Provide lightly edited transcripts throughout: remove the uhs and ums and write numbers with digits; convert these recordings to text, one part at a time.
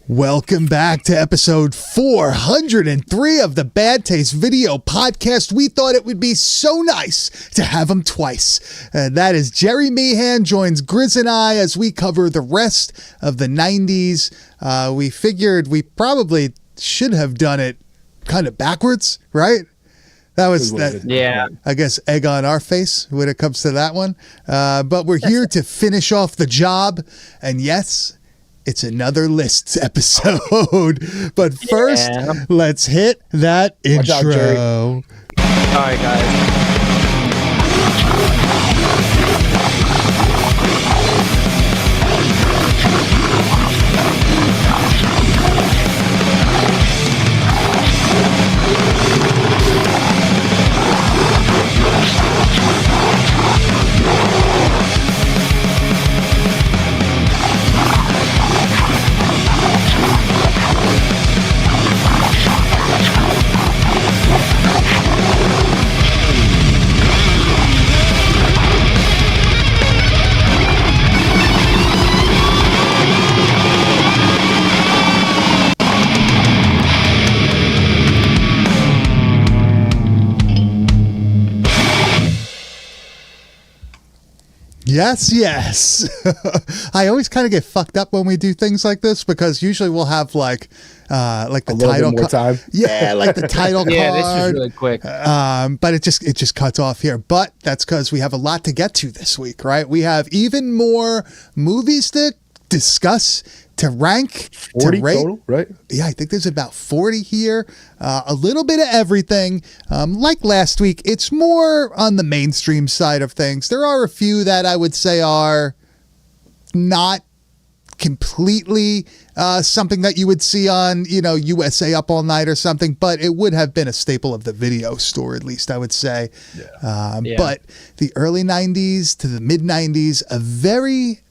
Welcome back to episode 403 of the Bad Taste Video Podcast. We thought it would be so nice to have him twice. That is Jerry Meehan joins Grizz and I as we cover the rest of the 90s. We figured we probably should have done it kind of backwards, right? That was that. Yeah. I guess egg on our face when it comes to that one. But we're here to finish off the job. And yes, it's another lists episode. But first, let's hit that intro. Watch out, Jerry. All right, guys. Yes. I always kind of get fucked up when we do things like this because usually we'll have like the title more time. Yeah, like the title card. Yeah, this is really quick. But it just cuts off here. But that's because we have a lot to get to this week, right? We have even more movies to discuss, to rank, 40 to rate. total, right? Yeah, I think there's about 40 here. A little bit of everything. Like last week, it's more on the mainstream side of things. There are a few that I would say are not completely something that you would see on, USA Up All Night or something, but it would have been a staple of the video store, at least I would say. Yeah. But the early 90s to the mid 90s, a very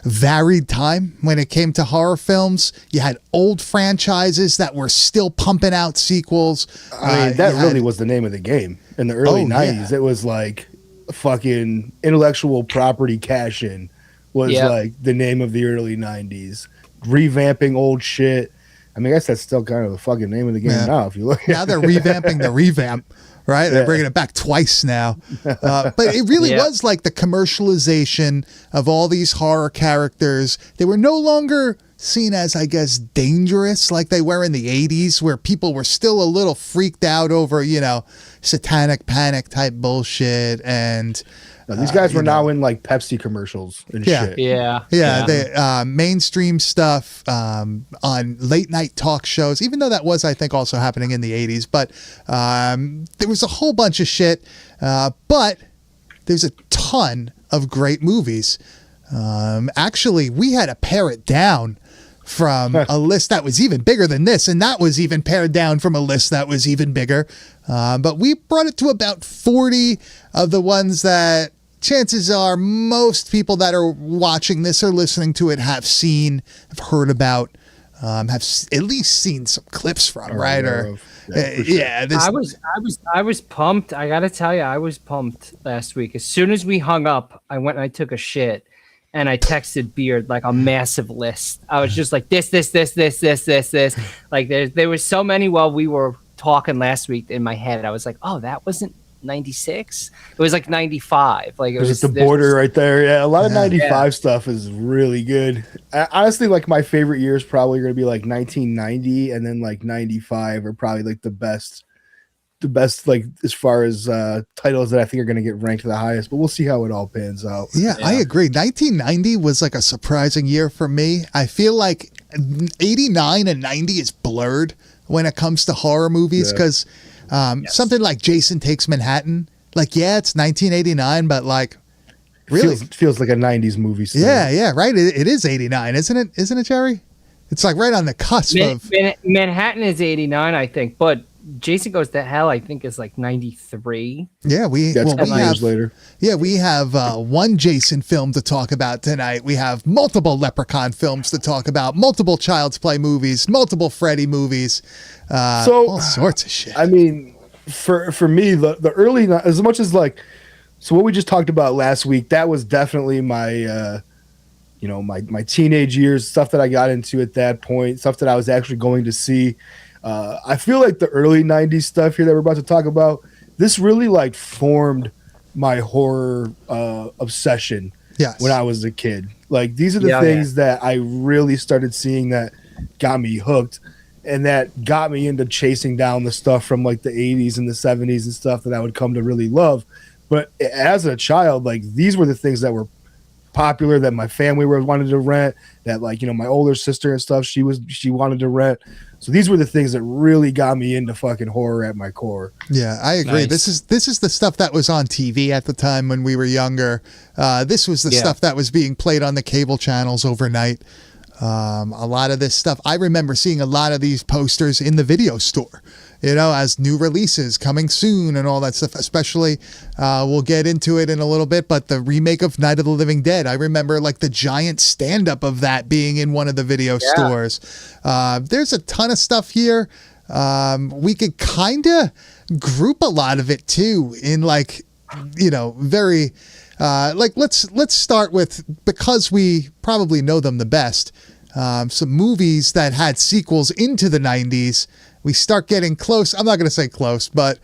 varied time when it came to horror films. You had old franchises that were still pumping out sequels. I mean, that really was the name of the game in the early 90s. It was like fucking intellectual property cash-in was like the name of the early 90s. Revamping old shit. I mean, I guess that's still kind of the fucking name of the game now if you look at it. Now they're revamping the revamp. Right? They're bringing it back twice now. But it really was like the commercialization of all these horror characters. They were no longer seen as, I guess, dangerous like they were in the 80s, where people were still a little freaked out over, satanic panic type bullshit. And these guys were now in like Pepsi commercials and shit. Yeah, the mainstream stuff on late night talk shows, even though that was, I think, also happening in the 80s. But there was a whole bunch of shit. But there's a ton of great movies. Actually, we had to pare it down from a list that was even bigger than this, and that was even pared down from a list that was even bigger. But we brought it to about 40 of the ones that chances are most people that are watching this or listening to it have seen, have heard about, have at least seen some clips from, right? I was pumped. I gotta tell you, I was pumped last week. As soon as we hung up, I went and I took a shit. And I texted Beard like a massive list. I was just like this. Like there was so many while we were talking last week in my head. I was like, oh, that wasn't 96. It was like 95. Like it was the border right there. Yeah, a lot of 95 stuff is really good. Honestly, like my favorite years probably going to be like 1990 and then like 95 are probably like the best like as far as titles that I think are going to get ranked the highest, but we'll see how it all pans out. Yeah, I agree. 1990 was like a surprising year for me. I feel like 89 and 90 is blurred when it comes to horror movies because something like Jason Takes Manhattan, like, it's 1989, but like really feels like a 90s movie still. Yeah, right. It is 89, isn't it, Jerry? It's like right on the cusp of Manhattan is 89, I think, but Jason Goes to Hell, I think, is like 93. Yeah, we have years later. Yeah, we have one Jason film to talk about tonight. We have multiple Leprechaun films to talk about, multiple Child's Play movies, multiple Freddy movies, all sorts of shit. I mean, for me, the early, as much as like, so what we just talked about last week, that was definitely my my teenage years, stuff that I got into at that point, stuff that I was actually going to see. I feel like the early 90s stuff here that we're about to talk about, this really like formed my horror obsession when I was a kid. Like these are the things that I really started seeing that got me hooked and that got me into chasing down the stuff from like the 80s and the 70s and stuff that I would come to really love. But as a child, like these were the things that were popular that my family wanted to rent, that like, my older sister and stuff, she wanted to rent. So these were the things that really got me into fucking horror at my core. Yeah, I agree. Nice. This is the stuff that was on TV at the time when we were younger. This was the stuff that was being played on the cable channels overnight. A lot of this stuff, I remember seeing a lot of these posters in the video store, as new releases coming soon and all that stuff. Especially, we'll get into it in a little bit, but the remake of Night of the Living Dead, I remember like the giant stand-up of that being in one of the video stores. There's a ton of stuff here. We could kind of group a lot of it too in like, very like let's start with, because we probably know them the best, some movies that had sequels into the 90s. We start getting close. I'm not going to say close, but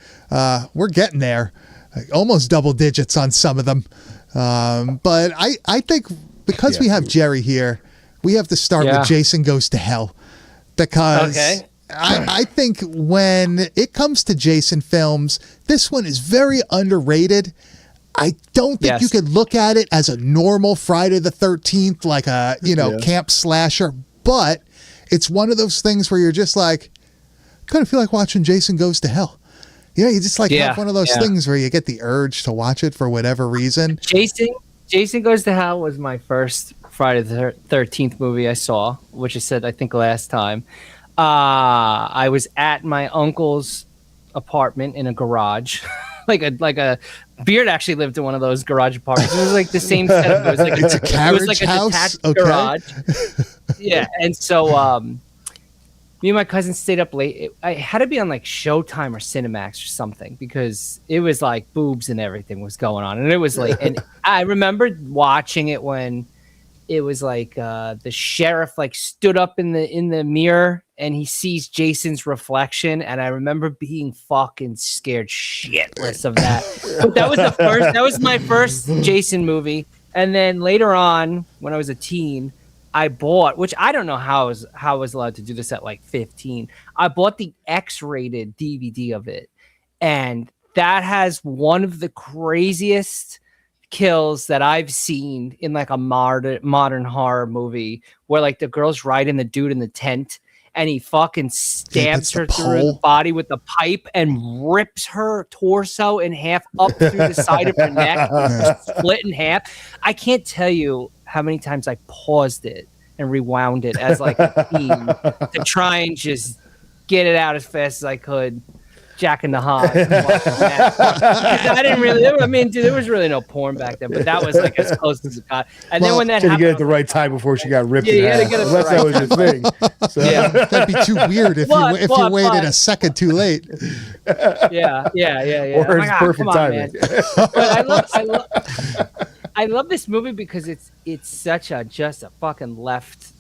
we're getting there. Like almost double digits on some of them. But I think because we have Jerry here, we have to start with Jason Goes to Hell. Because I think when it comes to Jason films, this one is very underrated. I don't think you could look at it as a normal Friday the 13th, like a, camp slasher, but it's one of those things where you're just like, kind of feel like watching Jason Goes to Hell. You just like have one of those things where you get the urge to watch it for whatever reason. Jason Goes to Hell was my first Friday the 13th movie I saw, which I said, I think last time. I was at my uncle's apartment in a garage. like a Beard actually lived in one of those garage apartments. It was like the same setup. It was like it's a carriage house. Detached garage. Yeah, and so me and my cousin stayed up late. I had to be on like Showtime or Cinemax or something because it was like boobs and everything was going on, and it was late. And I remember watching it when it was like the sheriff like stood up in the mirror and he sees Jason's reflection, and I remember being fucking scared shitless of that. But that was my first Jason movie. And then later on, when I was a teen, I bought, which I don't know how I was allowed to do this at like 15. I bought the X-rated DVD of it, and that has one of the craziest kills that I've seen in like a modern horror movie, where like the girl's riding the dude in the tent and he fucking stabs her through the body with the pipe and rips her torso in half up through the side of her neck, split in half. I can't tell you how many times I paused it and rewound it as like a teen to try and just get it out as fast as I could. Jack in the Hog. I didn't really. I mean, dude, there was really no porn back then, but that was like as close as it got. And then when that happened, you get it at the right time before she got ripped in half. Unless that was your thing. So. Yeah, that'd be too weird if you waited a second too late. Yeah. Or it's perfect timing. But I love this movie because it's such a fucking left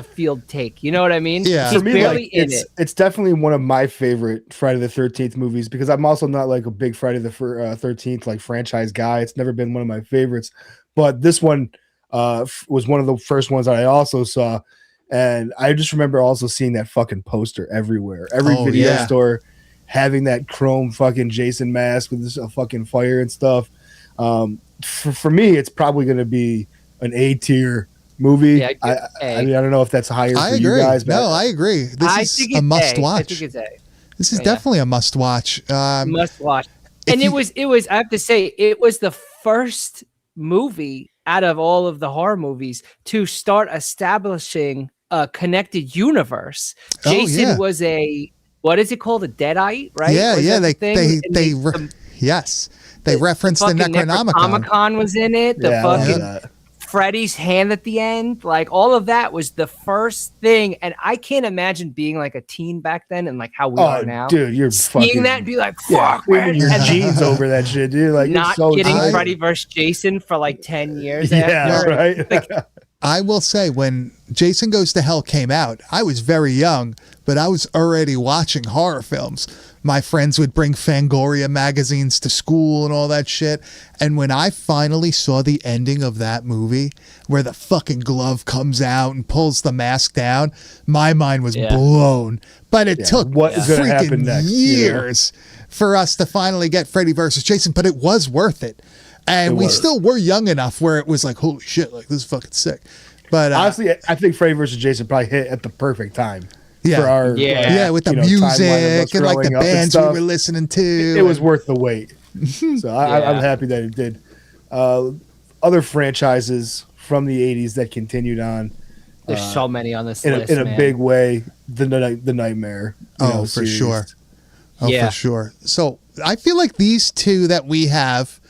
field take. You know what I mean? Yeah. For me, like, it's definitely one of my favorite Friday the 13th movies because I'm also not like a big Friday the 13th like franchise guy. It's never been one of my favorites, but this one was one of the first ones that I also saw, and I just remember also seeing that fucking poster everywhere, every video store having that chrome fucking Jason mask with this fucking fire and stuff. For me, it's probably going to be an A tier movie. Yeah, I mean, I don't know if that's higher for you guys. But no, I agree. This is a must watch. I think it's A. This is definitely a must watch. Must watch. And it was. I have to say, it was the first movie out of all of the horror movies to start establishing a connected universe. Jason was what is it called? A Deadite, right? Yeah. They referenced the Necronomicon. Necronomicon was in it. The fucking Freddy's hand at the end, like all of that was the first thing. And I can't imagine being like a teen back then and like how we are now. Dude, you're seeing fucking that and be like, fuck, man. Your jeans over that shit, dude. Like not so getting Freddy versus Jason for like 10 years after. Right. I will say, when Jason Goes to Hell came out, I was very young, but I was already watching horror films. My friends would bring Fangoria magazines to school and all that shit. And when I finally saw the ending of that movie, where the fucking glove comes out and pulls the mask down, my mind was blown. But it took what is gonna happen freaking next, years for us to finally get Freddy versus Jason. But it was worth it. And we still were young enough where it was like, holy shit, like, this is fucking sick. But honestly, I think Freddy vs. Jason probably hit at the perfect time. Yeah, for our, with the music and like the bands we were listening to. It was worth the wait. So I'm happy that it did. Other franchises from the 80s that continued on. There's so many on this in list, in a big way. The Nightmare. For sure. For sure. So I feel like these two that we have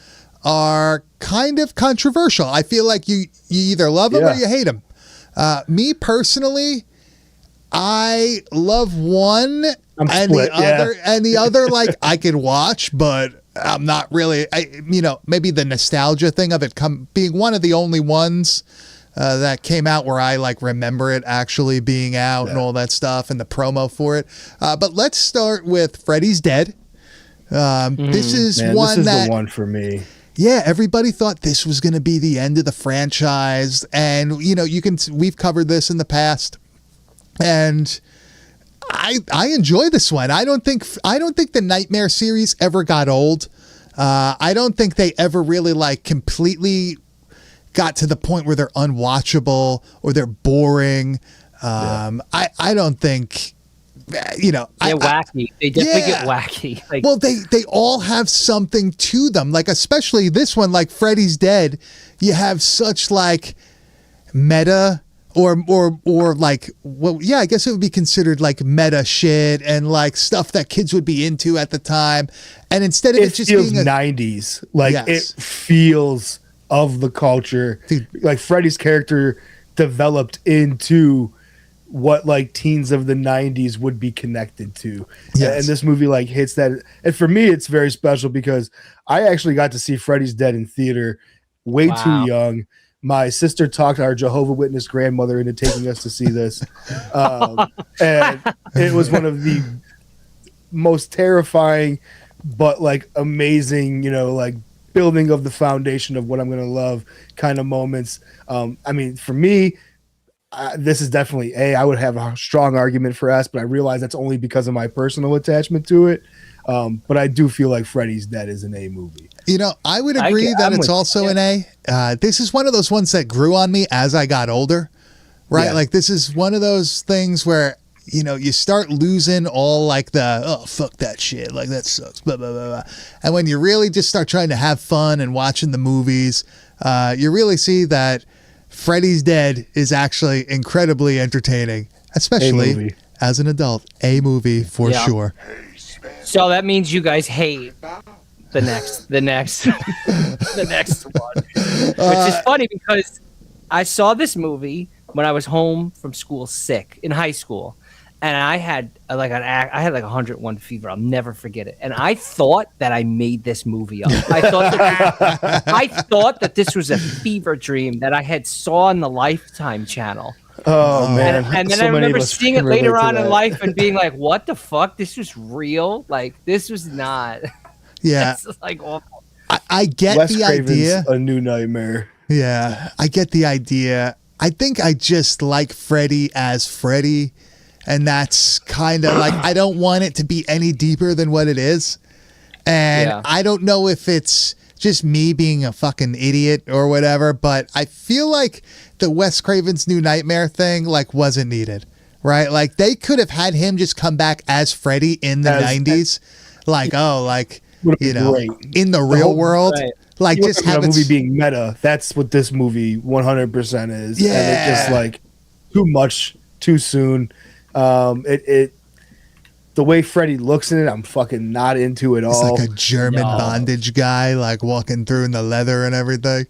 are kind of controversial. I feel like you either love them or you hate them. Me personally, I love one and the other like I could watch, but I'm not really. Maybe the nostalgia thing of it being one of the only ones that came out where I like remember it actually being out and all that stuff and the promo for it. But let's start with Freddy's Dead. This is the one for me. Yeah, everybody thought this was going to be the end of the franchise, and we've covered this in the past. And I enjoy this one. I don't think the Nightmare series ever got old. I don't think they ever really like completely got to the point where they're unwatchable or they're boring. I don't think they're wacky. They definitely get wacky. Like, well, they all have something to them. Like especially this one, like Freddy's Dead. You have such like meta. Or like, I guess it would be considered like meta shit and like stuff that kids would be into at the time. And instead of it just feels being 90s, like it feels of the culture. Dude. Like Freddy's character developed into what like teens of the 90s would be connected to. Yes. And this movie like hits that. And for me, it's very special because I actually got to see Freddy's Dead in theater way too young. My sister talked our Jehovah's Witness grandmother into taking us to see this. And it was one of the most terrifying, but like amazing, like building of the foundation of what I'm going to love kind of moments. I mean, for me, this is definitely I would have a strong argument for S, but I realize that's only because of my personal attachment to it. But I do feel like Freddy's Dead is an A movie. I would agree that it's also an A. This is one of those ones that grew on me as I got older, right? Yeah. Like this is one of those things where, you start losing all like the, fuck that shit. Like that sucks, blah, blah, blah, blah. And when you really just start trying to have fun and watching the movies, you really see that Freddy's Dead is actually incredibly entertaining, especially as an adult. A movie for sure. So that means you guys hate the next one, which is funny because I saw this movie when I was home from school sick in high school, and I had like 101 fever. I'll never forget it. And I thought that I made this movie up. I thought that this was a fever dream that I had saw on the Lifetime channel. Oh man! And then I remember seeing it later on in life and being like, "What the fuck? This was real? Like this was not." Yeah, it's like awful. I get Wes the Craven's idea. A New Nightmare. Yeah, I get the idea. I think I just like Freddy as Freddy, and that's kind of like I don't want it to be any deeper than what it is, and I don't know if it's just me being a fucking idiot or whatever, but I feel like the Wes Craven's New Nightmare thing like wasn't needed, right? Like they could have had him just come back as Freddy in the 90s, like great. In the real world, like just have a movie being meta. That's what this movie 100% is. Yeah, and it's just like too much too soon. The way Freddy looks in it, I'm fucking not into it all. It's like a German bondage guy, like walking through in the leather and everything.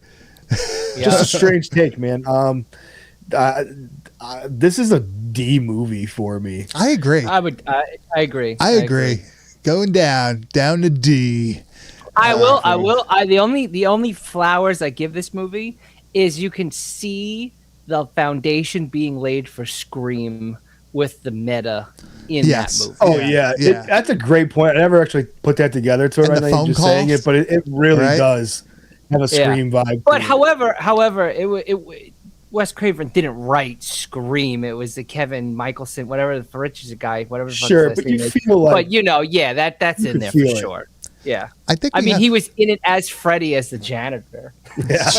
Just a strange take, man. This is a D movie for me. I agree. I agree. I agree. Going down to D. The only flowers I give this movie is you can see the foundation being laid for Scream with the meta in Yes. that movie. Oh yeah, Yeah. that's a great point. I never actually put that together to it And right the now. phone You're just saying calls, it, but it really right? does have a Scream vibe. But to it. however, Wes Craven didn't write Scream. It was the Kevin Michelson, whatever the Richards guy, whatever. The fuck Sure, his but name you is. feel like, But you know, yeah, that's you in could there for feel it. sure. Yeah, I think I we mean, have- he was in it as Freddy as the janitor. yeah.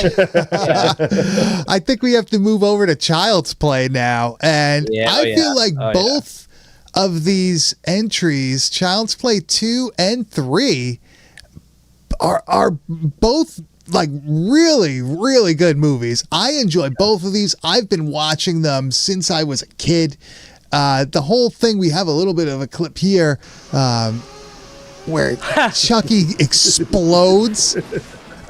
I think we have to move over to Child's Play now, and Yeah, I feel like oh, both of these entries, Child's Play 2 and 3, are both like really, really good movies. I enjoy both of these. I've been watching them since I was a kid. The whole thing, we have a little bit of a clip here where Chucky explodes.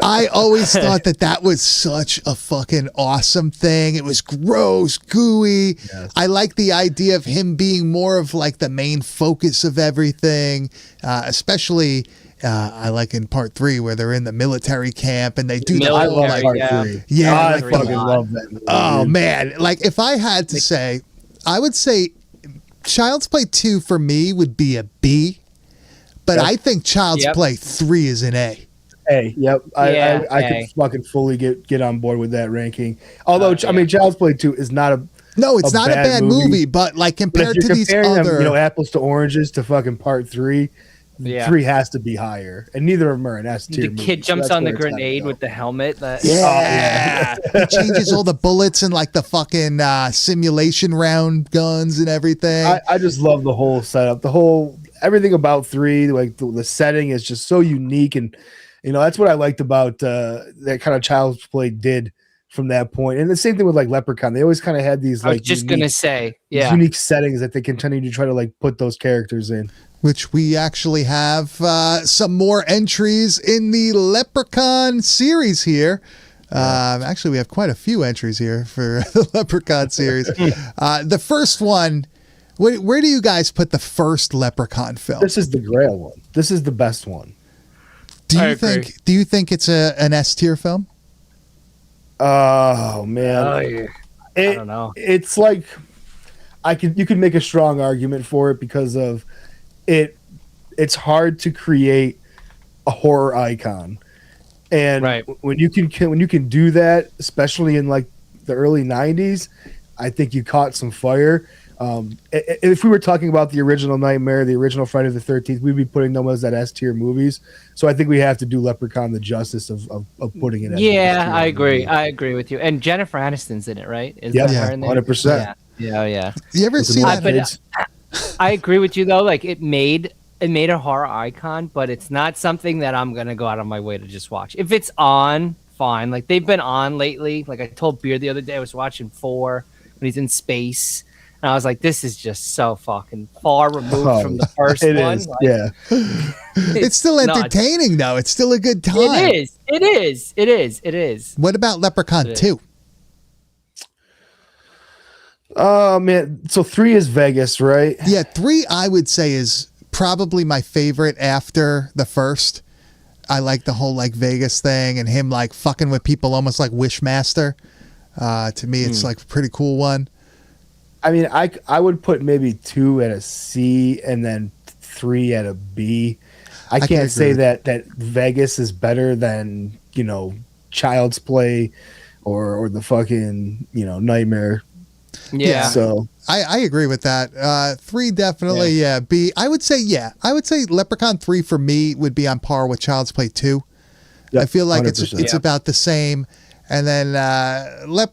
I always thought that was such a fucking awesome thing. It was gross, gooey. Yes. I like the idea of him being more of like the main focus of everything, especially I like in part 3 where they're in the military camp and they do the I whole, love like, part yeah. 3. Yeah, I like fucking the- love that movie. oh dude. man, like if I had to say, I would say Child's Play 2 for me would be a B, but Yep. I think Child's Yep. Play 3 is an A. Hey, yep, Yeah, I hey. could fucking fully get on board with that ranking. Although I yeah. mean, Child's Play 2 is not a. No, it's A not a bad bad movie, movie, but like But if compared you're to these comparing other, them, apples to oranges to fucking part 3, Yeah. 3 has to be higher, and neither of them are an S tier. The kid jumps on the grenade with the helmet. yeah, he changes all the bullets and like the fucking simulation round guns and everything. I just love the whole setup, everything about 3. Like the setting is just so unique, and that's what I liked about that kind of Child's Play did from that point. And the same thing with like Leprechaun. They always kind of had these I was like just gonna say, these yeah. unique settings that they continue to try to like put those characters in. Which we actually have some more entries in the Leprechaun series here. Actually, we have quite a few entries here for the Leprechaun series. The first one, where do you guys put the first Leprechaun film? This is the Grail one. This is the best one. Do I you agree. think it's an S tier film? Oh man, Oh, yeah. I don't know. It's like you could make a strong argument for it because of it. It's hard to create a horror icon, and Right. when you can do that, especially in like the early '90s, I think you caught some fire. If we were talking about the original Nightmare, the original Friday the 13th, we'd be putting them as that S tier movies. So I think we have to do Leprechaun the justice of putting it. As an Yeah, S-tier I agree. movie. I agree with you. And Jennifer Aniston's in it, right? Is Yeah, that yeah, her in there? 100%. Yeah, yeah. You ever With the see little that? but- kids. I agree with you though. Like it made a horror icon, but it's not something that I'm gonna go out of my way to just watch. If it's on, fine. Like they've been on lately. Like I told Beard the other day, I was watching 4 when he's in space. And I was like, this is just so fucking far removed from the first It one. is, Like, yeah. It's still nuts. entertaining though. It's still a good time. It is. It is. It is. It is. What about Leprechaun It is. 2? Oh man, so 3 is Vegas, right? Yeah, 3 I would say is probably my favorite after the first. I like the whole like Vegas thing and him like fucking with people almost like Wishmaster. To me, it's like a pretty cool one. I mean, I would put maybe 2 at a C and then 3 at a B. I can can't say agree. that Vegas is better than Child's Play or the fucking Nightmare. Yeah. So I agree with that. 3 definitely, yeah. B. I would say Leprechaun 3 for me would be on par with Child's Play 2. Yep, I feel like 100%. it's about the same. And then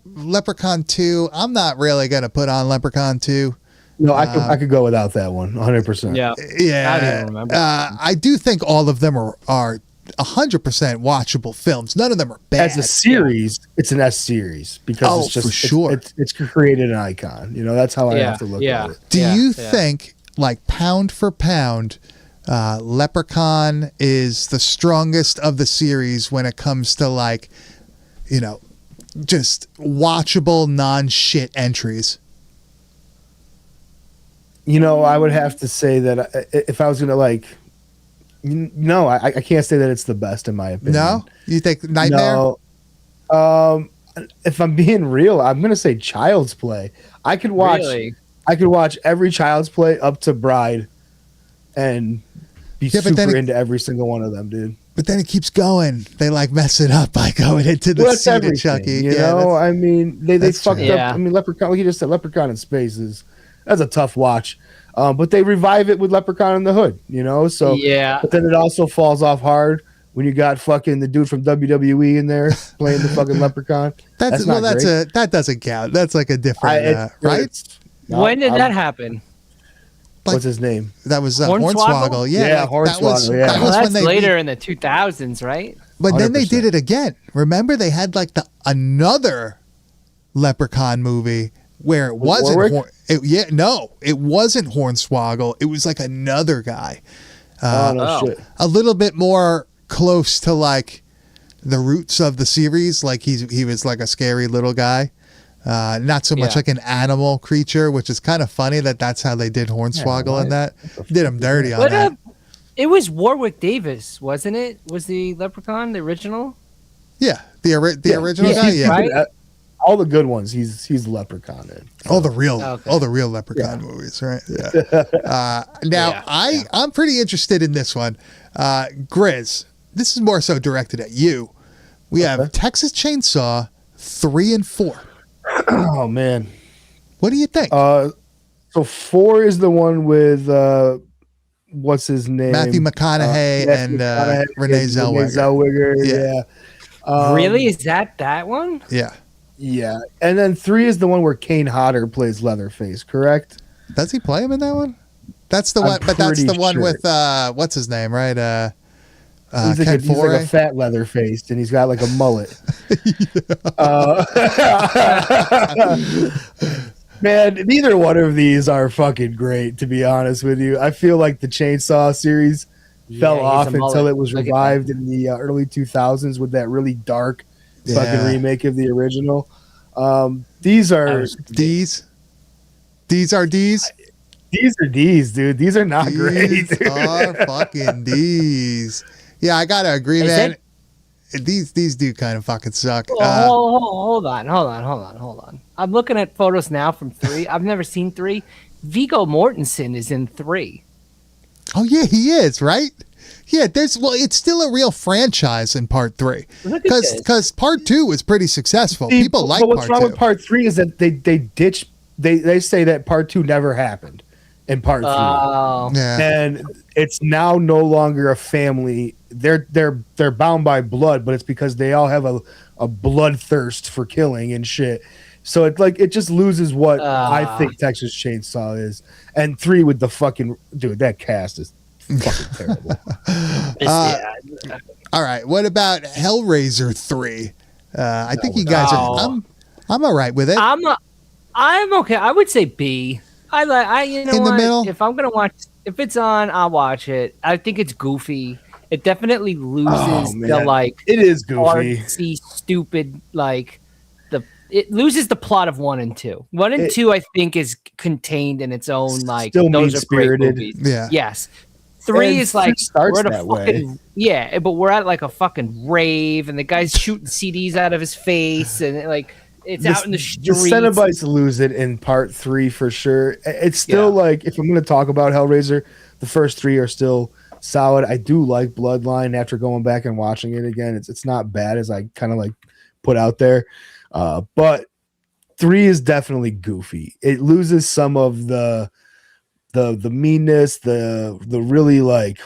Leprechaun 2, I'm not really going to put on Leprechaun 2. no, I could go without that one, 100%. Yeah. Yeah. I don't even remember. I do think all of them are 100% watchable films. None of them are bad. As a series, it's an S series because Oh, it's just for sure. It's created an icon. That's how I Yeah, have to look yeah. at it. Do Yeah, you yeah. think, like pound for pound, Leprechaun is the strongest of the series when it comes to like, just watchable non-shit entries? I would have to say that if I was gonna no, I can't say that it's the best in my opinion. No? You think Nightmare? No. if I'm being real, I'm gonna say Child's Play. I could watch. Really? I could watch every Child's Play up to Bride, and be super into every single one of them, dude. But then it keeps going. They like mess it up by going into the scene of Chucky. You know, I mean, they fucked true. up. I mean, Leprechaun, like you just said, Leprechaun in Space that's a tough watch. But they revive it with Leprechaun in the Hood, you know? So, yeah. But then it also falls off hard when you got fucking the dude from WWE in there playing the fucking Leprechaun. That doesn't count. That's like a different, right? When did that happen? What's his name? That was Hornswoggle? Hornswoggle. Yeah, Hornswoggle. That was that's when later in the 2000s, right? But 100%. Then they did it again. Remember, they had like another Leprechaun movie where it wasn't. It wasn't Hornswoggle. It was like another guy. Shit. A little bit more close to like the roots of the series. Like he was like a scary little guy. Not so much like an animal creature, which is kind of funny that's how they did Hornswoggle in that. Did him dirty on that. It was Warwick Davis, wasn't it? Was the Leprechaun the original? Yeah, the original guy. Yeah, right? All the good ones. He's Leprechaun in. All the real Leprechaun movies, right? Yeah. Now I'm pretty interested in this one, Grizz. This is more so directed at you. We have Texas Chainsaw 3 and 4. Oh man, what do you think? So 4 is the one with what's his name? Matthew McConaughey and Renee Zellweger. Yeah. Really? Is that one? Yeah. Yeah. And then 3 is the one where Kane Hodder plays Leatherface, correct? Does he play him in that one? That's the one, but that's the one with what's his name, right? He's like a fat Leatherface, and he's got like a mullet. Man, neither one of these are fucking great, to be honest with you. I feel like the Chainsaw series fell off until it was revived in the early 2000s with that really dark fucking remake of the original. These are D's. These are D's. These are D's, dude. These are not great. These are fucking D's. Yeah, I gotta agree, man. These do kind of fucking suck. Hold on. I'm looking at photos now from 3. I've never seen 3. Viggo Mortensen is in 3. Oh yeah, he is, right? Yeah, it's still a real franchise in part 3 because part 2 was pretty successful. People like part 2. What's wrong with part 3 is that they ditched. They say that part 2 never happened in part 3. Yeah. And it's now no longer a family. They're bound by blood, but it's because they all have a bloodthirst for killing and shit. So it just loses what I think Texas Chainsaw is. And 3 with the fucking dude, that cast is fucking terrible. All right, what about Hellraiser 3? I think you guys are. I'm all right with it. I'm okay. I would say B. The middle. If I'm gonna watch, if it's on, I'll watch it. I think it's goofy. It definitely loses it is goofy, artsy, stupid. It loses the plot of 1 and 2. 1 and 2, I think, is contained in its own still those are great movies. Yeah. Yes. 3 is like starts that way. Yeah, but we're at like a fucking rave, and the guy's shooting CDs out of his face, and it's out in the streets. The Cenobites lose it in part 3 for sure. It's still if I'm going to talk about Hellraiser, the first 3 are still solid. I do like Bloodline after going back and watching it again. It's not bad as I kind of put out there. But 3 is definitely goofy. It loses some of the meanness, the really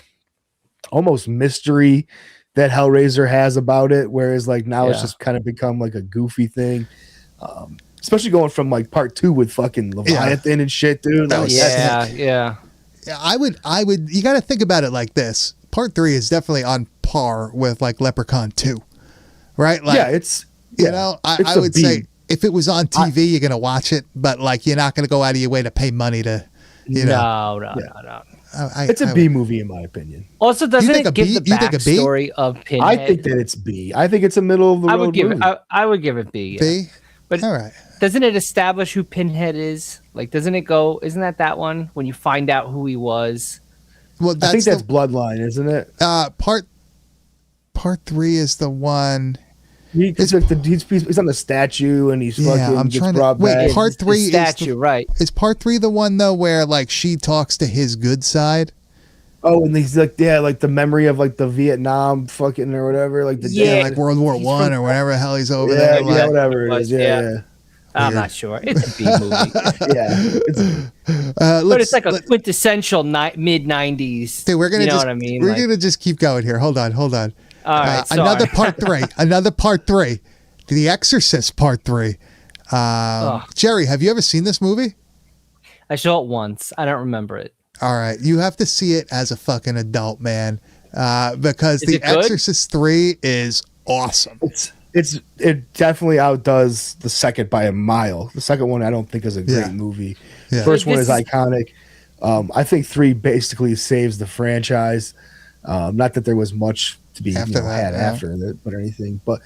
almost mystery that Hellraiser has about it. Whereas now it's just kind of become a goofy thing. Especially going from part 2 with fucking Leviathan and shit, dude. Yeah. I would. You got to think about it like this. Part 3 is definitely on par with Leprechaun 2, right? It's I would say if it was on TV, you're gonna watch it, but you're not gonna go out of your way to pay money to. No. It's a B movie in my opinion. Also, doesn't it give the backstory of Pinhead? I think that it's B. I think it's a middle of the road movie. I would give it B. Yeah. B. But all right. Doesn't it establish who Pinhead is? Doesn't it go? Isn't that one when you find out who he was? Well, I think that's Bloodline, isn't it? Part 3 is the one. He's on the statue and he's fucking I'm gets trying brought to wait. back. Part 3 the statue, right? Is part 3 the one though where like she talks to his good side? Oh, and he's like, like the memory of like the Vietnam fucking or whatever, like the like World War One or whatever the hell he's over yeah, there. yeah, like, whatever it is. Yeah. I'm not sure. It's a B movie. Yeah. But it's like a quintessential mid 90s. Dude, we're gonna you know just, what I mean? We're gonna just keep going here. Hold on. All right, Another part 3. Another part 3. The Exorcist part 3. Jerry, have you ever seen this movie? I saw it once. I don't remember it. All right, you have to see it as a fucking adult, man, because Is The it good? Exorcist 3 is awesome. It definitely outdoes the second by a mile. The second one I don't think is a great movie. Yeah. The first one This is is- iconic. I think 3 basically saves the franchise. Not that there was much to be After that, after it, but anything. But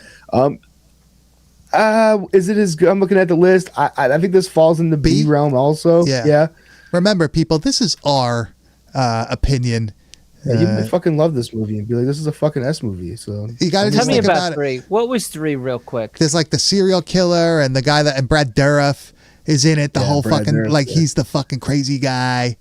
is it as good? I'm looking at the list. I think this falls in the B realm also. Yeah. Remember, people, this is our opinion. Yeah, you might fucking love this movie and be like, this is a fucking S movie. So You got to Tell just me think about about it. 3. What was 3 real quick? There's like the serial killer and the guy and Brad Dourif is in it. The whole Brad fucking Dourif, he's the fucking crazy guy,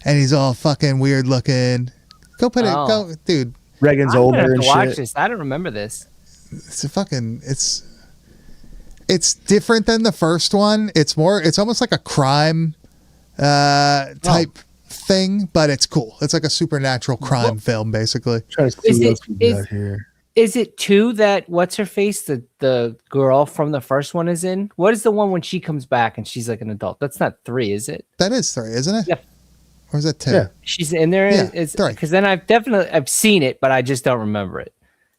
and he's all fucking weird looking. Go put go, dude. Reagan's I'm gonna older have and to watch shit. this. I don't remember this. It's a fucking it's different than the first one. It's almost like a crime type thing, but it's cool. It's like a supernatural crime film, basically. Trying to see Is what it- else we is- got here. Is it 2 that what's her face? The girl from the first one is in? What is the one when she comes back and she's like an adult? That's not 3, is it? That is 3, isn't it? Yeah. Or is that 2? Yeah. She's in there. Yeah, Is 3. because then I've seen it, but I just don't remember it.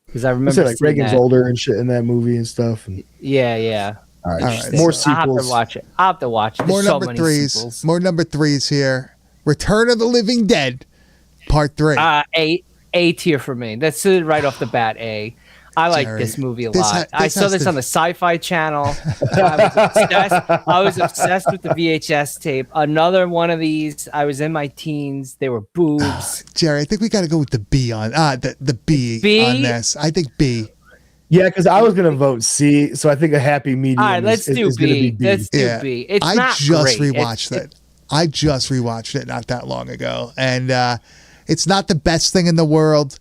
Because I I remember said like seeing Reagan's that. older and shit in that movie and stuff. And, Yeah. all right, Interesting. more I'll have sequels. to watch it. I'll have to watch it. More There's so number many 3s. sequels. More number 3s here. Return of the Living Dead, Part 3. A tier for me. That's right off the bat. I like Jerry, this movie a this lot. I this saw has this to- on the Sci-Fi Channel. I was obsessed with the VHS tape. Another one of these. I was in my teens. They were boobs. Jerry, I think we got to go with the B on the B, B? on this. I think B. Yeah, because I was gonna vote C, so I think a happy medium. All right, let's do is gonna be B. Let's do Yeah. B. It's I not just great. rewatched it. I just rewatched it not that long ago, and it's not the best thing in the world.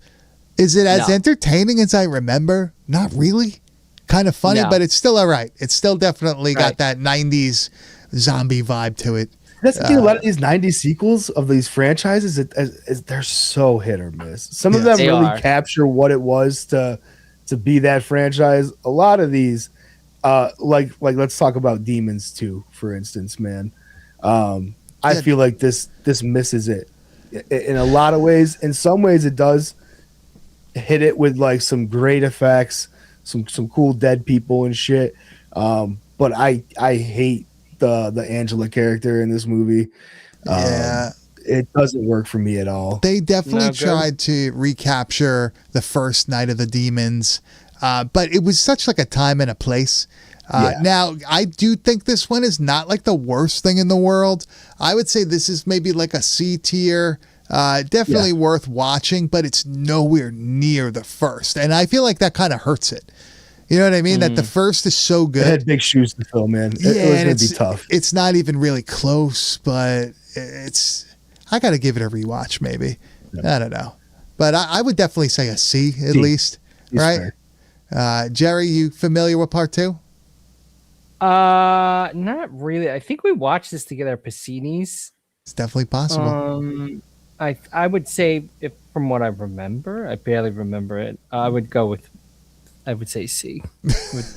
Is it as No. entertaining as I remember? Not really. Kind of funny, No. but it's still all right. It's still definitely got Right. that 90s zombie vibe to it. That's the thing. A lot of these '90s sequels of these franchises, they're so hit or miss. Some of Yes. them They really are. capture what it was to be that franchise. A lot of these, like let's talk about Demons 2, for instance, man. I Yeah. feel like this misses it in a lot of ways. In some ways, it does hit it with like some great effects, some cool dead people and shit. But I hate the Angela character in this movie. Yeah. It doesn't work for me at all. They definitely Not good. tried to recapture the first Night of the Demons, but it was such like a time and a place. Yeah. Now, I do think this one is not like the worst thing in the world. I would say this is maybe like a C tier. Definitely worth watching, but it's nowhere near the first. And I feel like that kind of hurts it. You know what I mean? That the first is so It good. had big shoes to fill, man. It was and going to be tough. It's not even really close, but I got to give it a rewatch maybe. I don't know. But I would definitely say a C at C. least. It's Right? fair. Jerry, you familiar with part 2? Not really. I think we watched this together at Pacini's. It's definitely possible. I would say, if from what I remember, I barely remember it. I would say C.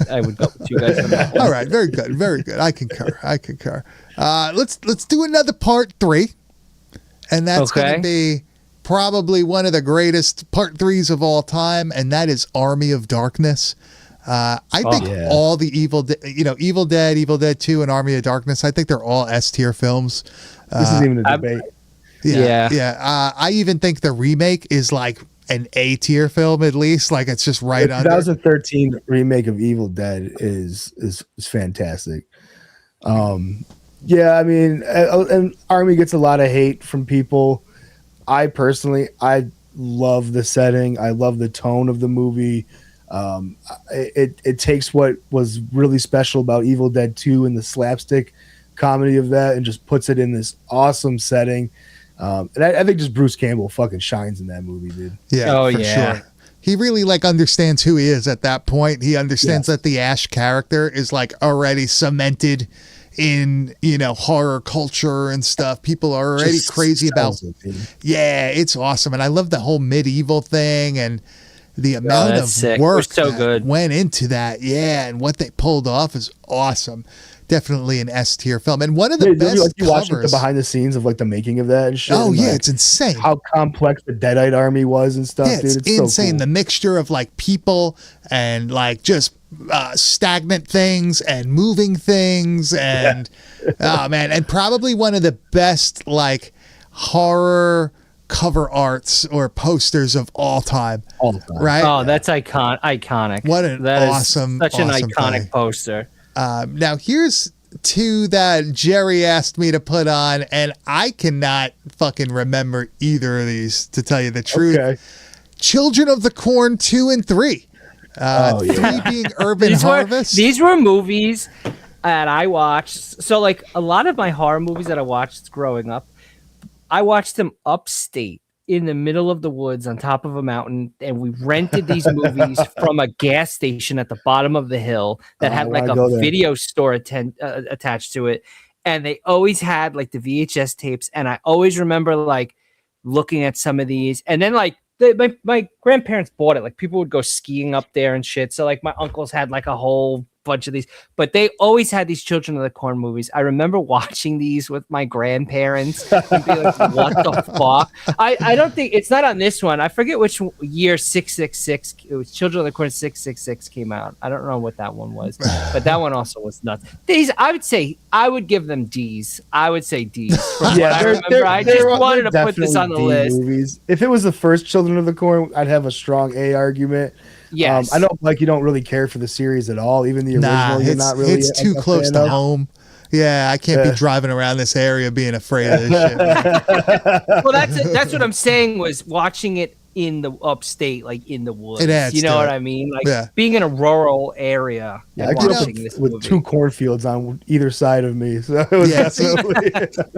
I would go with you guys on that one. All right, very good, very good. I concur. Let's do another part 3, and that's going Okay. to be probably one of the greatest part 3s of all time, and that is Army of Darkness. I think yeah. all the Evil Dead, Evil Dead 2, and Army of Darkness. I think they're all S tier films. This isn't even a debate. Yeah. I even think the remake is like an A tier film at least. Like it's just right The under. 2013 remake of Evil Dead is fantastic. Yeah, I mean, and Army gets a lot of hate from people. I love the setting. I love the tone of the movie. It takes what was really special about Evil Dead 2 and the slapstick comedy of that and just puts it in this awesome setting. And I think just Bruce Campbell fucking shines in that movie, dude. Yeah, Oh, for yeah. sure. He really like understands who he is at that point. He understands that the Ash character is like already cemented in, you know, horror culture and stuff. People are already Just crazy about. sells it, dude. Yeah, it's awesome, and I love the whole medieval thing and the amount of that's sick. work It was so that good. went into that. Yeah, and what they pulled off is awesome. Definitely an S tier film, and one of the Yeah, best you watch like, the covers. behind the scenes of like the making of that and shit. Oh and, yeah, like, it's insane. how complex the Deadite army was and stuff, Yeah, dude. it's It's insane. so cool. The mixture of like people and like just stagnant things and moving things and oh man, and probably one of the best like horror cover arts or posters of all time. All the time. Right? Oh, that's iconic. What an That is awesome, such an awesome iconic thing. poster. Now here's two that Jerry asked me to put on, and I cannot fucking remember either of these to tell you the truth. Okay. Children of the Corn 2 and 3. Oh, yeah. 3 being Urban Harvest. These were movies that I watched. So, like, a lot of my horror movies that I watched growing up, I watched them upstate in the middle of the woods on top of a mountain, and we rented these movies from a gas station at the bottom of the hill that Oh, I had like wanna go a there. video store attached to it. And they always had like the VHS tapes, and I always remember like looking at some of these, and then like my grandparents bought it. Like people would go skiing up there and shit. So like my uncles had like a whole bunch of these, but they always had these Children of the Corn movies. I remember watching these with my grandparents and be like, what the fuck? I don't think it's not on this one. I forget which year 666. It was Children of the Corn 666 came out. I don't know what that one was, but that one also was nuts. These I would say I would give them D's. I would say D's. From what I remember, I just wanted to put this on the definitely D list. movies. If it was the first Children of the Corn, I'd have a strong A argument. Yes. I know, like, you don't really care for the series at all. Even the original, Nah, you're not really. it's too a close fan to of. home. Yeah, I can't be driving around this area being afraid of this shit. Well, that's what I'm saying was watching it in the upstate, like in the woods. It adds you know to what it. I mean? Like Yeah. being in a rural area Yeah, and I grew up watching this with movie. two cornfields on either side of me, so it was Yeah, see? definitely.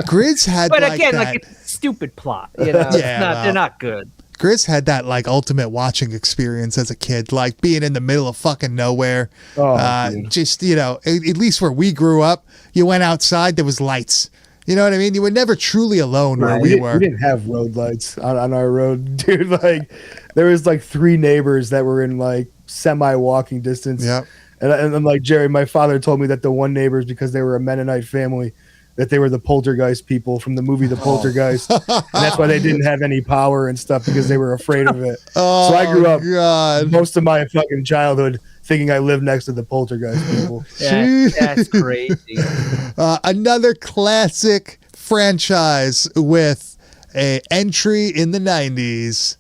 Grizz had But like again, that. like it's a stupid plot. You know, it's Yeah, not, well. they're not good. Grizz had that like ultimate watching experience as a kid, like being in the middle of fucking nowhere. Oh, dude. Just, you know, at least where we grew up, you went outside, there was lights. You know what I mean? You were never truly alone where we were. We didn't have road lights on our road, dude. Like, there was like 3 neighbors that were in like semi-walking distance. Yeah. And I'm like, Jerry, my father told me that the one neighbors, because they were a Mennonite family, that they were the poltergeist people from the movie The Poltergeist. And that's why they didn't have any power and stuff, because they were afraid of it. Oh, So I grew up God. most of my fucking childhood thinking I lived next to the poltergeist people. Yeah, that's crazy. Another classic franchise with a entry in the 90s,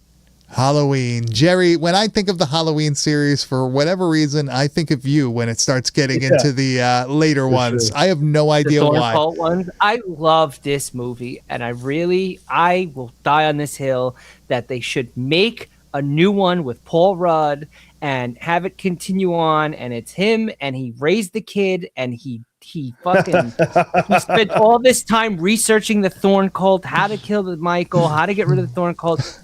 Halloween. Jerry, when I think of the Halloween series, for whatever reason, I think of you when it starts getting into the later ones. sure. I have no The idea Thorn why. Cult ones. I love this movie, and I will die on this hill that they should make a new one with Paul Rudd and have it continue on. And it's him, and he raised the kid, and he fucking he spent all this time researching the Thorn Cult, how to kill the Michael, how to get rid of the Thorn Cult.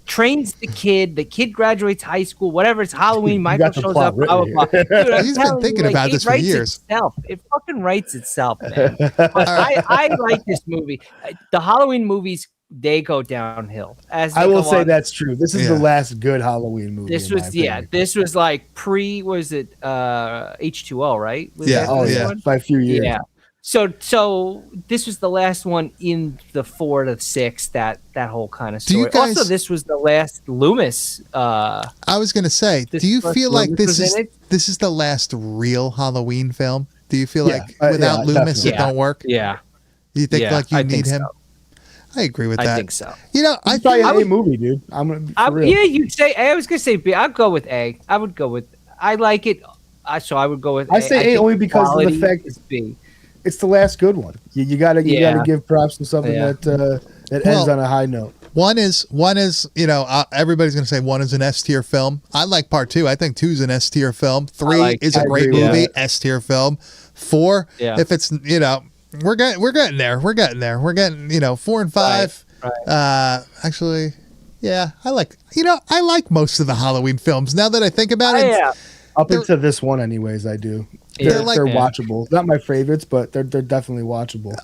Trains the kid graduates high school, whatever, it's Halloween, Michael got the shows plot up, blah, written blah, blah. Dude, I'm He's been telling thinking you, about it this for writes years. Itself. It fucking writes itself, man. But I like this movie. The Halloween movies, they go downhill. As they I will go say on. that's true. This is Yeah. the last good Halloween movie. This in my was opinion. this was like was it H2O, right? Was Yeah. that Oh this yeah, one? by a few years. Yeah. So this was the last one in the 4 to 6, that whole kind of Do you story. guys- Also, this was the last Loomis. I was going to say, This do you first feel like Loomis this was is in it? this is the last real Halloween film? Do you feel Yeah, like without yeah, Loomis definitely. it don't work? Yeah. You think Yeah, like you I need think him? so. I agree with I that. think so. You know, I It's probably think an A movie, dude. I'm gonna be for real. Yeah, you'd say A. I was gonna say B. I'd go with A. I would go with. I like it. So I would go with. I say A think only because of the quality fact is B. It's the last good one. You gotta Yeah. give props to something Yeah. that ends Well, on a high note. One is everybody's gonna say one is an S tier film. I like part 2. I think 2 is an S tier film. 3 is a great movie, S tier film. 4, if it's we're getting there. We're getting 4 and 5. Right. Actually, yeah, I like most of the Halloween films. Now that I think about it, up into this one, anyways, I do. They're watchable. Not my favorites, but they're definitely watchable.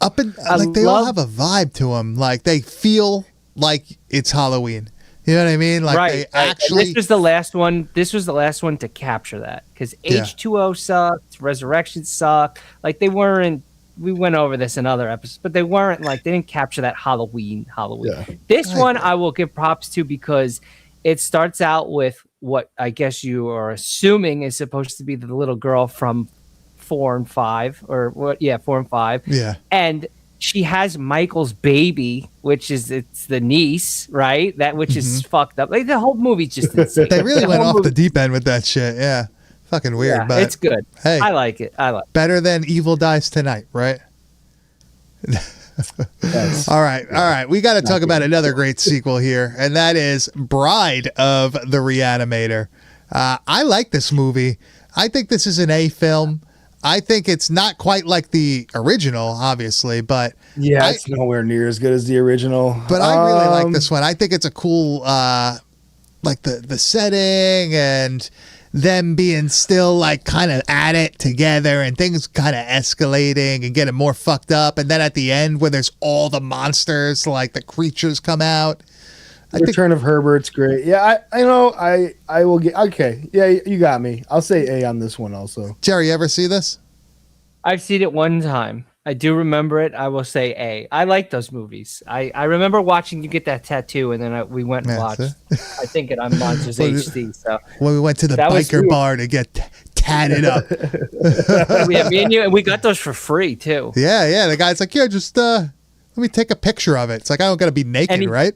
They all have a vibe to them. Like they feel like it's Halloween. You know what I mean? Like they actually. This was the last one. This was the last one to capture that because H2O sucked, Resurrection sucked. Like they weren't. We went over this in other episodes, but they weren't they didn't capture that Halloween. Yeah. This one I will give props to because it starts out with what I guess you are assuming is supposed to be the little girl from 4 and 5 or what? Yeah, 4 and 5. Yeah. And she has Michael's baby, it's the niece, right? Which is fucked up. Like the whole movie's just insane. They really went off the deep end with that shit. Yeah. Fucking weird, but it's good. Hey, I like it. Better than Evil Dies Tonight, right? All right. We got to talk about another great sequel here, and that is Bride of the Reanimator. I like this movie. I think this is an A film. I think it's not quite like the original, obviously, but it's nowhere near as good as the original. But I really like this one. I think it's a cool, like the setting and them being still like kind of at it together and things kind of escalating and getting more fucked up. And then at the end when there's all the monsters, like the creatures come out. Return of Herbert's great. Yeah, I will get. Okay. Yeah, you got me. I'll say A on this one also. Jerry, you ever see this? I've seen it one time. I do remember it. I will say A. I like those movies. I remember watching you get that tattoo, and then we went and watched. I think it on Monsters HD. So when we went to the biker bar to get tatted up. Yeah, me and you, and we got those for free too. Yeah. The guy's like, "Yeah, just let me take a picture of it." It's like I don't gotta be naked, right?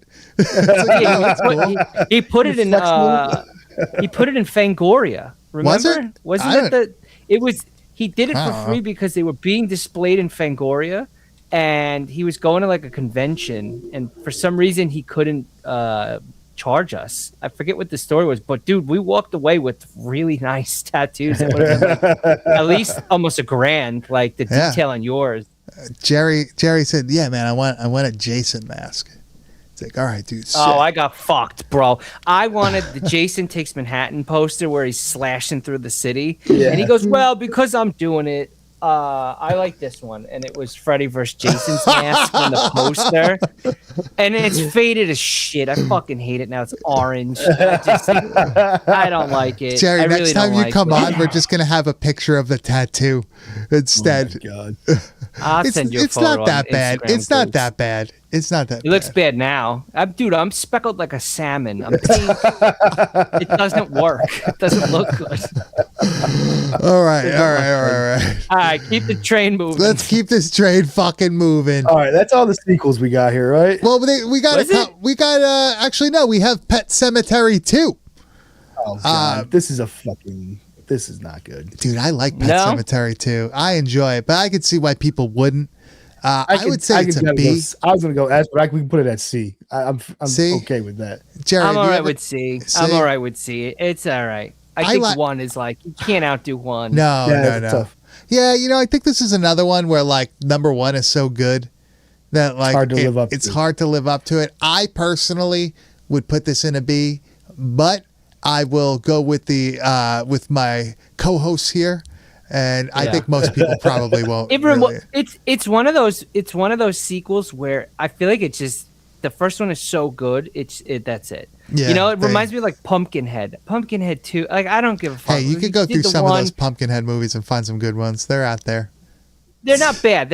He put it in. He put it in Fangoria. Remember? Wasn't it? It was. He did it for free because they were being displayed in Fangoria, and he was going to like a convention, and for some reason he couldn't charge us. I forget what the story was, but dude, we walked away with really nice tattoos. That would have been like at least almost $1,000, like the detail on yours. Jerry said, "Yeah, man, I want a Jason mask." It's like, all right, dude. Shit. Oh, I got fucked, bro. I wanted the Jason Takes Manhattan poster where he's slashing through the city. Yeah. And he goes, well, because I'm doing it, I like this one. And it was Freddy vs. Jason's mask on the poster. And it's faded as shit. I fucking hate it now. It's orange. I don't like it. Jerry, next time you come on, we're just going to have a picture of the tattoo instead. Oh, my God. I'll send you a photo. It's not that bad. It's not that bad. It's not that bad. It looks bad now. Dude, I'm speckled like a salmon. I'm pink. It doesn't work. It doesn't look good. All right. All right, keep the train moving. Let's keep this train fucking moving. All right, that's all the sequels we got here, right? Well, we got actually no, we have Pet Sematary 2. Oh God, this is not good. Dude, I like Pet Sematary 2. I enjoy it, but I could see why people wouldn't. I would say it's a B. I was going to go S, but we can put it at C. I'm okay with that. Jerry, I'm all right with C. I'm all right with C. It's all right. I think 1 is like, you can't outdo 1. No. Tough. Yeah, I think this is another one where like number 1 is so good that like it's hard to live up to it. I personally would put this in a B, but I will go with with my co-hosts here. And I think most people probably won't. It's one of those sequels where I feel like it's just the first one is so good. That's it. Yeah, it reminds me of like Pumpkinhead 2. Like I don't give a fuck. Hey, you could go through some of those Pumpkinhead movies and find some good ones. They're out there. They're not bad.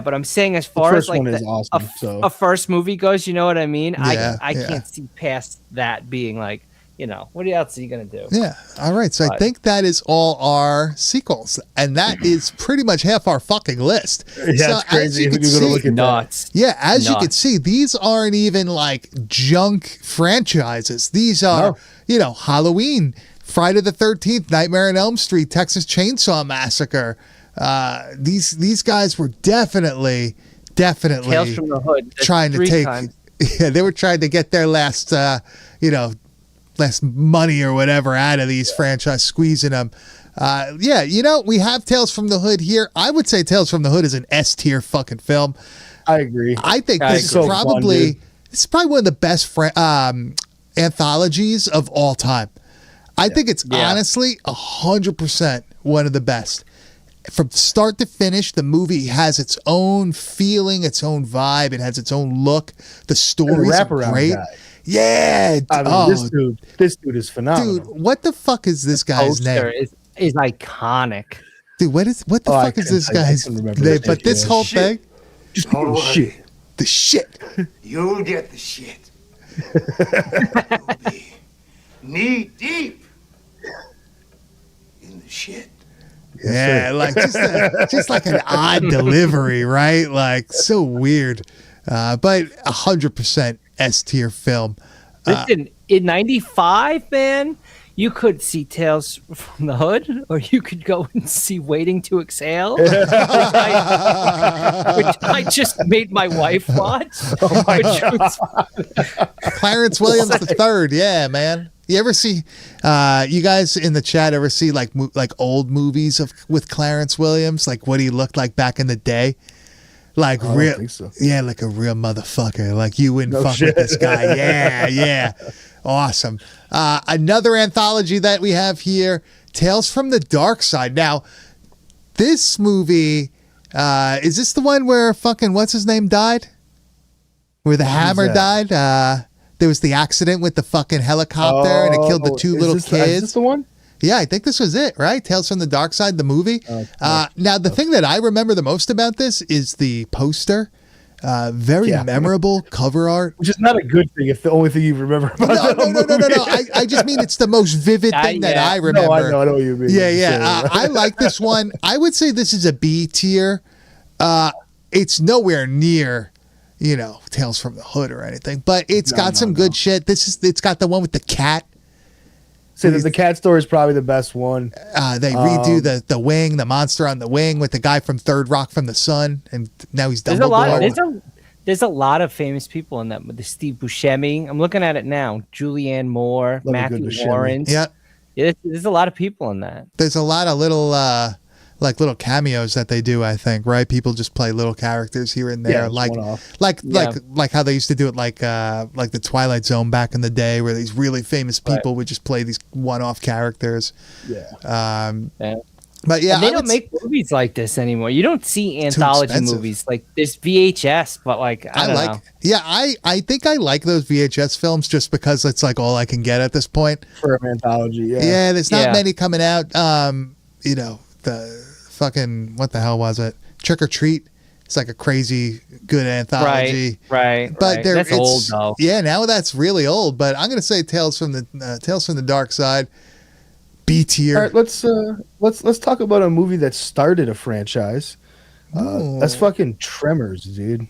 But I'm saying as far as like awesome, a first movie goes, you know what I mean? Yeah, I can't see past that being like. What else are you going to do? Yeah. All right. So I think that is all our sequels. And that is pretty much half our fucking list. Yeah, that's crazy. As you can see, these aren't even like junk franchises. These are, Halloween, Friday the 13th, Nightmare on Elm Street, Texas Chainsaw Massacre. These guys were definitely Tales from the Hood. trying to take... Times. Yeah, they were trying to get their last, last money or whatever out of these franchise, squeezing them. We have Tales from the Hood here. I would say Tales from the Hood is an S tier fucking film. I agree. I think this is So probably one of the best anthologies of all time. I think it's honestly 100% one of the best. From start to finish, the movie has its own feeling, its own vibe. It has its own look. The stories are great. Guy. Yeah. I mean, this dude is phenomenal. Dude, what the fuck is this guy's name? Is iconic. Dude, what the fuck is this guy's name? But this whole thing, just the shit. The shit. You'll get the shit. You'll be knee deep in the shit. Yeah, like just like an odd delivery, right? Like so weird, but 100% S tier film. Listen, in '95, man, you could see Tales from the Hood, or you could go and see Waiting to Exhale, which I just made my wife watch. Oh my God. Clarence Williams III, yeah, man. You ever see, you guys in the chat ever see like old movies with Clarence Williams, like what he looked like back in the day? Like real, think so. Yeah, like a real motherfucker. Like you wouldn't fuck with this guy. Yeah. Awesome. Another anthology that we have here, Tales from the Dark Side. Now, this movie, is this the one where fucking what's his name died? Where the hammer died? There was the accident with the fucking helicopter and it killed the two little kids. Is this the one? Yeah, I think this was it, right? Tales from the Dark Side, the movie. Now, the thing that I remember the most about this is the poster. Very memorable cover art. Which is not a good thing if the only thing you remember about No. I just mean it's the most vivid thing that I remember. No, I know what you mean. Yeah. I like this one. I would say this is a B tier. It's nowhere near, Tales from the Hood or anything, but it's got some good shit. It's got the one with the cat. So the cat story is probably the best one. They redo the wing, the monster on the wing with the guy from Third Rock from the Sun, and now he's Dumbledore. There's a lot of famous people in that. The Steve Buscemi. I'm looking at it now. Julianne Moore, Matthew Lawrence. Yeah, there's a lot of people in that. There's a lot of little cameos that they do. I think people just play little characters here and there, like how they used to do it, like the Twilight Zone back in the day, where these really famous people would just play these one-off characters. But yeah, and they don't make movies like this anymore. You don't see anthology movies like this VHS, but like I don't know. Yeah, I think I like those VHS films just because it's like all I can get at this point for an anthology. Yeah, there's not many coming out. The fucking, what the hell was it? Trick or Treat. It's like a crazy good anthology. Right. But that's old though. Yeah, now that's really old. But I'm gonna say Tales from the Dark Side, B tier. All right, let's talk about a movie that started a franchise. That's fucking Tremors, dude.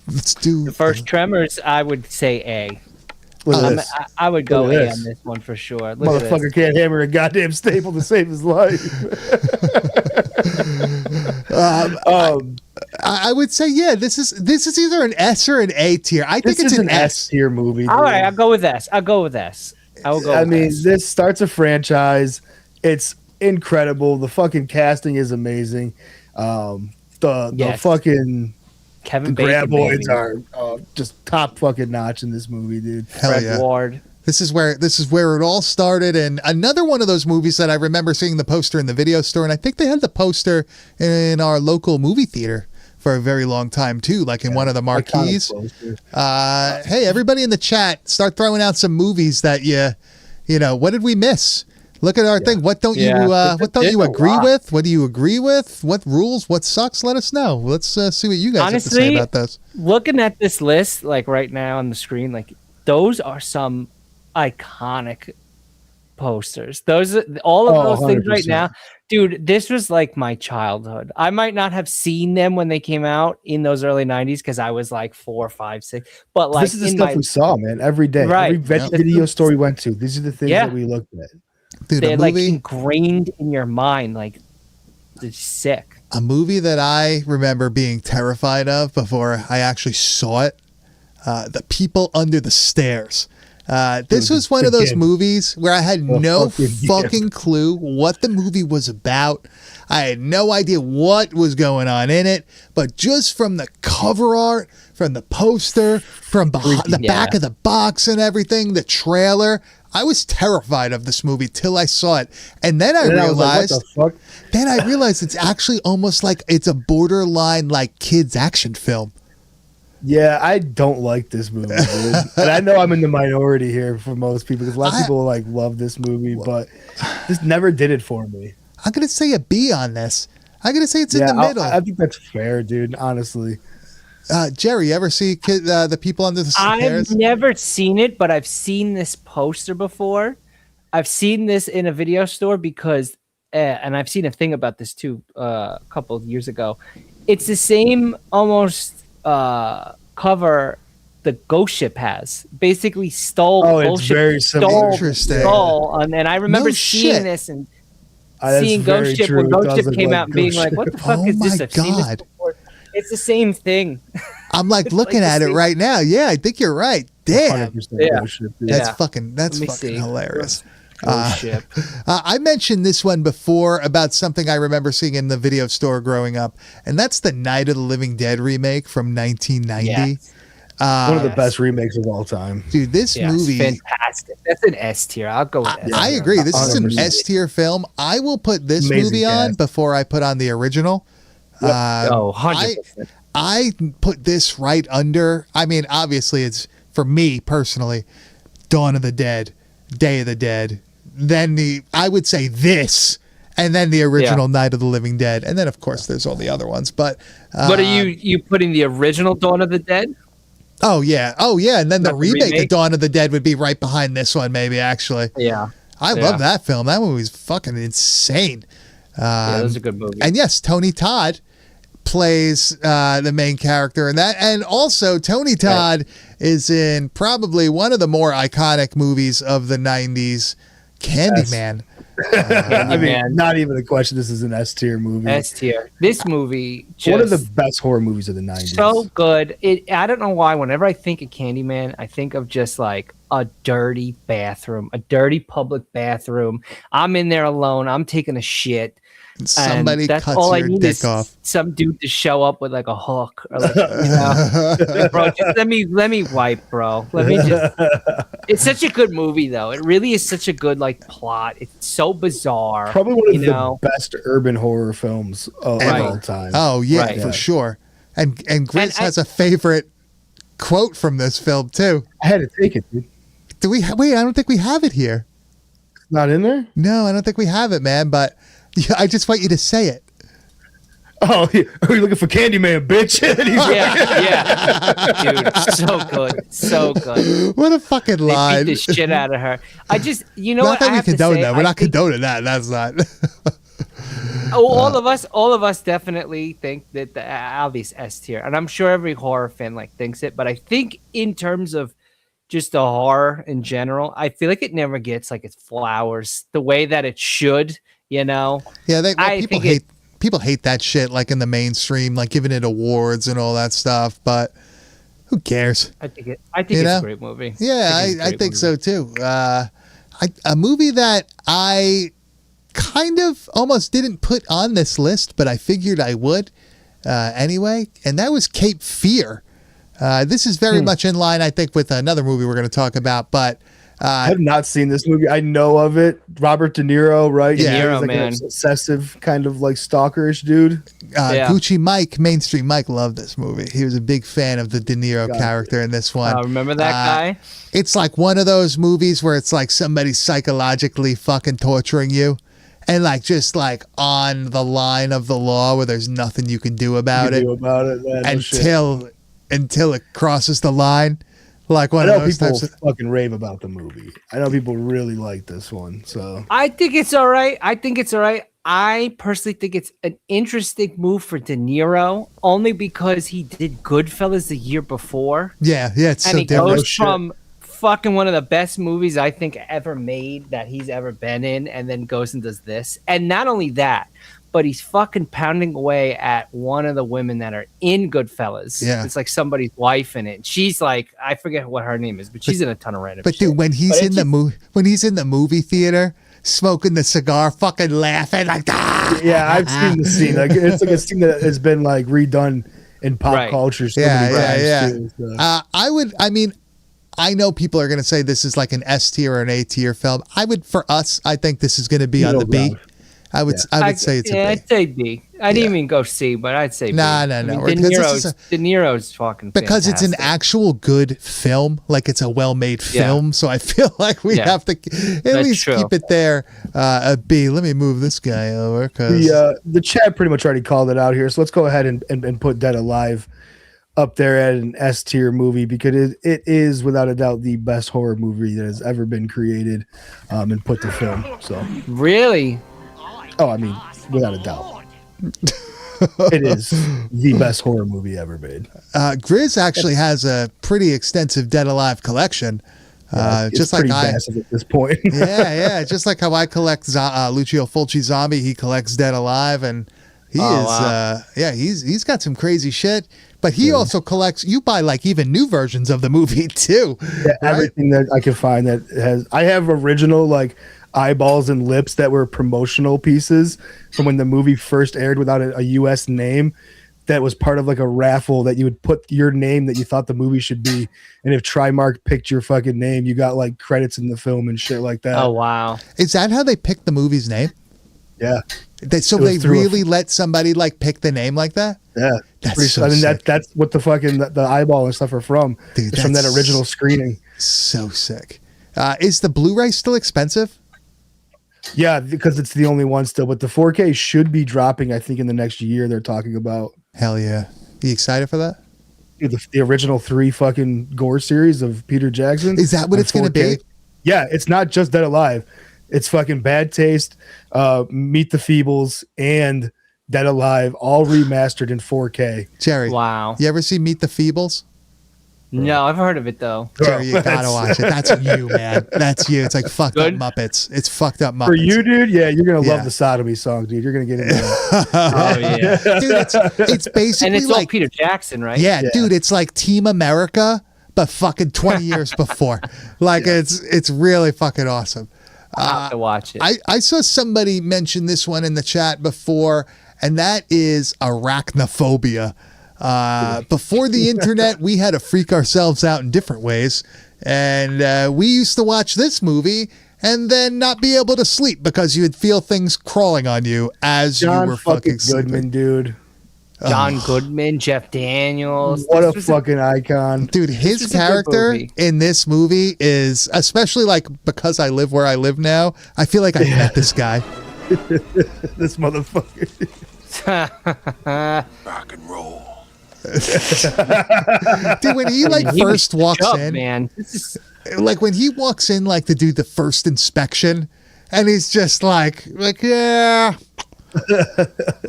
Let's do the first Tremors. I would say A. I would go A on this one for sure. Motherfucker can't hammer a goddamn staple to save his life. I would say this is either an S or an A tier. I think it's an S tier movie. Dude. All right, I'll go with S. This starts a franchise. It's incredible. The fucking casting is amazing. The fucking Kevin Bacon graboids baby. are just top fucking notch in this movie, dude. Hell yeah. Ward. This is where it all started, and another one of those movies that I remember seeing the poster in the video store, and I think they had the poster in our local movie theater for a very long time too, like in one of the marquees. Hey, everybody in the chat, start throwing out some movies that what did we miss? Look at our thing. What don't you agree with? What do you agree with? What rules? What sucks? Let us know. Let's see what you guys have to say about this. Looking at this list, like right now on the screen, like those are some iconic posters. All of those 100%. Things right now, dude. This was like my childhood. I might not have seen them when they came out in those early 90s because I was like 4, 5, 6. But like this is the stuff we saw, man, every day. Right. Every video store we went to. These are the things that we looked at. Dude, they're like ingrained in your mind. Like, it's sick. A movie that I remember being terrified of before I actually saw it. The People Under the Stairs. This was one of those movies where I had no fucking clue what the movie was about. I had no idea what was going on in it, but just from the cover art, from the poster, from behind the back of the box and everything, the trailer, I was terrified of this movie till I saw it. And then I realized, it's actually almost like it's a borderline like kids action film. Yeah, I don't like this movie, dude. And I know I'm in the minority here for most people because a lot of people like love this movie, but this never did it for me. I'm gonna say a B on this. I'm gonna say it's in the middle. I think that's fair, dude. Honestly, Jerry, you ever see The People Under the Stairs? I've never seen it, but I've seen this poster before. I've seen this in a video store because, and I've seen a thing about this too a couple of years ago. It's the same almost cover the Ghost Ship has. Basically stole. Ghost Ship very similar. Interesting. And I remember seeing this and seeing Ghost Ship when Ghost Ship came out and being like, "What the fuck is this?" I've seen this before. It's the same thing. I'm like looking at it right now. Yeah, I think you're right. Damn. Ghost Ship, that's fucking hilarious. I mentioned this one before about something I remember seeing in the video store growing up, and that's the Night of the Living Dead remake from 1990. Yes. One of the best remakes of all time. Dude, this movie... fantastic. That's an S tier. I'll go with S. I agree. This 100%. Is an S tier film. I will put this movie on before I put on the original. Yep. 100%. I put this right under... I mean, obviously, it's, for me personally, Dawn of the Dead, Day of the Dead, then I would say this, and then the original Night of the Living Dead. And then, of course, there's all the other ones. But what are you putting the original Dawn of the Dead? Oh yeah. And then the remake of Dawn of the Dead would be right behind this one, maybe, actually. Yeah. I love that film. That movie was fucking insane. That was a good movie. And yes, Tony Todd plays the main character in that. And also, Tony Todd is in probably one of the more iconic movies of the 90s, Candyman. I mean, not even a question. This is an S tier movie. S tier. This movie, one of the best horror movies of the 90s. So good. I don't know why. Whenever I think of Candyman, I think of just like a dirty bathroom, a dirty public bathroom. I'm in there alone. I'm taking a shit. Somebody cuts your dick off. Some dude to show up with like a hook, or like, bro. Just let me wipe, bro. Let me just. It's such a good movie, though. It really is such a good like plot. It's so bizarre. Probably one of the best urban horror films of all time. Oh yeah, for sure. And Grizz has a favorite quote from this film too. I had to take it, dude. Do we? Wait, I don't think we have it here. It's not in there? No, I don't think we have it, man. But. Yeah, I just want you to say it. Oh, are you looking for Candyman, bitch? Dude, so good. What a fucking line! They beat the shit out of her. I just, not what? That I have condone to say, that. We're not condoning that. That's not. all of us definitely think that the obvious S tier, and I'm sure every horror fan like thinks it. But I think in terms of just the horror in general, I feel like it never gets like its flowers the way that it should. Yeah, people hate that shit, like in the mainstream, like giving it awards and all that stuff. But who cares? I think it's a great movie. Yeah, I think so too. A movie that I kind of almost didn't put on this list, but I figured I would anyway, and that was Cape Fear. This is very much in line, I think, with another movie we're going to talk about, but. I have not seen this movie. I know of it. Robert De Niro, right? De Niro, like man. An obsessive kind of like stalkerish dude. Gucci Mike, Mainstream Mike, loved this movie. He was a big fan of the De Niro character in this one. Remember that guy? It's like one of those movies where it's like somebody psychologically fucking torturing you, and like just like on the line of the law where there's nothing you can do about it. Until it crosses the line. Like one of those people fucking rave about the movie. I know people really like this one. So I think it's all right. I personally think it's an interesting move for De Niro, only because he did Goodfellas the year before. Yeah, it's and so he goes from fucking one of the best movies I think ever made that he's ever been in, and then goes and does this. And not only that, but he's fucking pounding away at one of the women that are in Goodfellas. Yeah. It's like somebody's wife in it. She's like, I forget what her name is, but she's in a ton of random But shit. dude, when he's in the movie theater, smoking the cigar, fucking laughing like that. Yeah, I've seen the scene. Like it's like a scene that has been like redone in pop culture. So many times, too, so. I know people are going to say this is like an S tier or an A tier film. I think this is going to be on the B. I would say it's a B. I'd say B. I didn't even go C, but I'd say B. No. I mean, De Niro's fucking because fantastic. it's an actual good film, like it's a well-made film. So I feel like we have to at least keep it there. A B. Let me move this guy over because the chat pretty much already called it out here. So let's go ahead and put Dead Alive up there at an S tier movie because it is without a doubt the best horror movie that has ever been created and put to film. So really. Oh, I mean, without a doubt. It is the best horror movie ever made. Grizz actually has a pretty extensive Dead Alive collection. Just like massive at this point. Just like how I collect Lucio Fulci Zombie, he collects Dead Alive, and he's got some crazy shit. But he also collects. You buy like even new versions of the movie too. Yeah, right? Everything that I can find that has. I have original like eyeballs and lips that were promotional pieces from when the movie first aired without a U.S. name. That was part of like a raffle that you would put your name that you thought the movie should be, and if Trimark picked your fucking name, you got like credits in the film and shit like that. Oh wow! Is that how they picked the movie's name? Yeah. They really let somebody like pick the name like that? Yeah. That's so sick. That's what the fucking the eyeball and stuff are from. Dude, it's from that original screening. So sick. Is the Blu-ray still expensive? Yeah, because it's the only one still. But the 4K should be dropping, I think, in the next year. They're talking about. Hell yeah! You excited for that? The original 3 fucking gore series of Peter Jackson. Is that what it's going to be? Yeah, it's not just Dead Alive. It's fucking Bad Taste, Meet the Feebles, and Dead Alive, all remastered in 4K. Jerry, wow! You ever see Meet the Feebles? No, I've heard of it though. Jerry, you gotta watch it. That's you, man. That's you. It's like fucked up Muppets. It's fucked up Muppets. For you, dude, yeah, you're gonna love the Sodomy song, dude. You're gonna get into that. Oh yeah, dude. It's basically and it's like all Peter Jackson, right? Yeah, dude. It's like Team America, but fucking 20 years before. Like it's really fucking awesome. I'll have to watch it. I saw somebody mention this one in the chat before, and that is arachnophobia. Before the internet, we had to freak ourselves out in different ways, and we used to watch this movie and then not be able to sleep because you'd feel things crawling on you as you were fucking sleeping. Goodman, dude. John Goodman, Jeff Daniels. What a fucking icon. Dude, his character in this movie is, especially like because I live where I live now, I feel like I met this guy. This motherfucker. Rock and roll. Dude, when he like first walks in, man. Like when he walks in, like to do the first inspection, and he's just like yeah.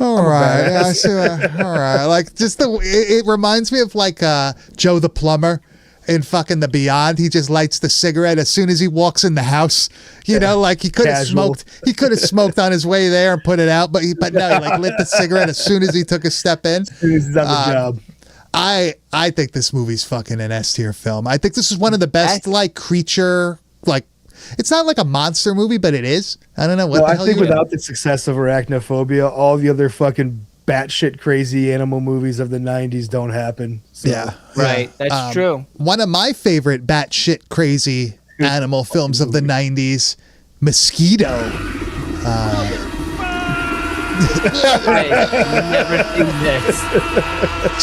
All right, all right. Like just it reminds me of like Joe the plumber in fucking The Beyond. He just lights the cigarette as soon as he walks in the house. You know, like he could have smoked. He could have smoked on his way there and put it out, but no, he like lit the cigarette as soon as he took a step in. As soon as he's on the job. I think this movie's fucking an S tier film. I think this is one of the best like creature like. It's not like a monster movie, but it is. I don't know what. I think without the success of Arachnophobia, all the other fucking batshit crazy animal movies of the 90s don't happen. So. Yeah, right. That's true. One of my favorite batshit crazy animal films of the 90s, Mosquito. I've never seen this.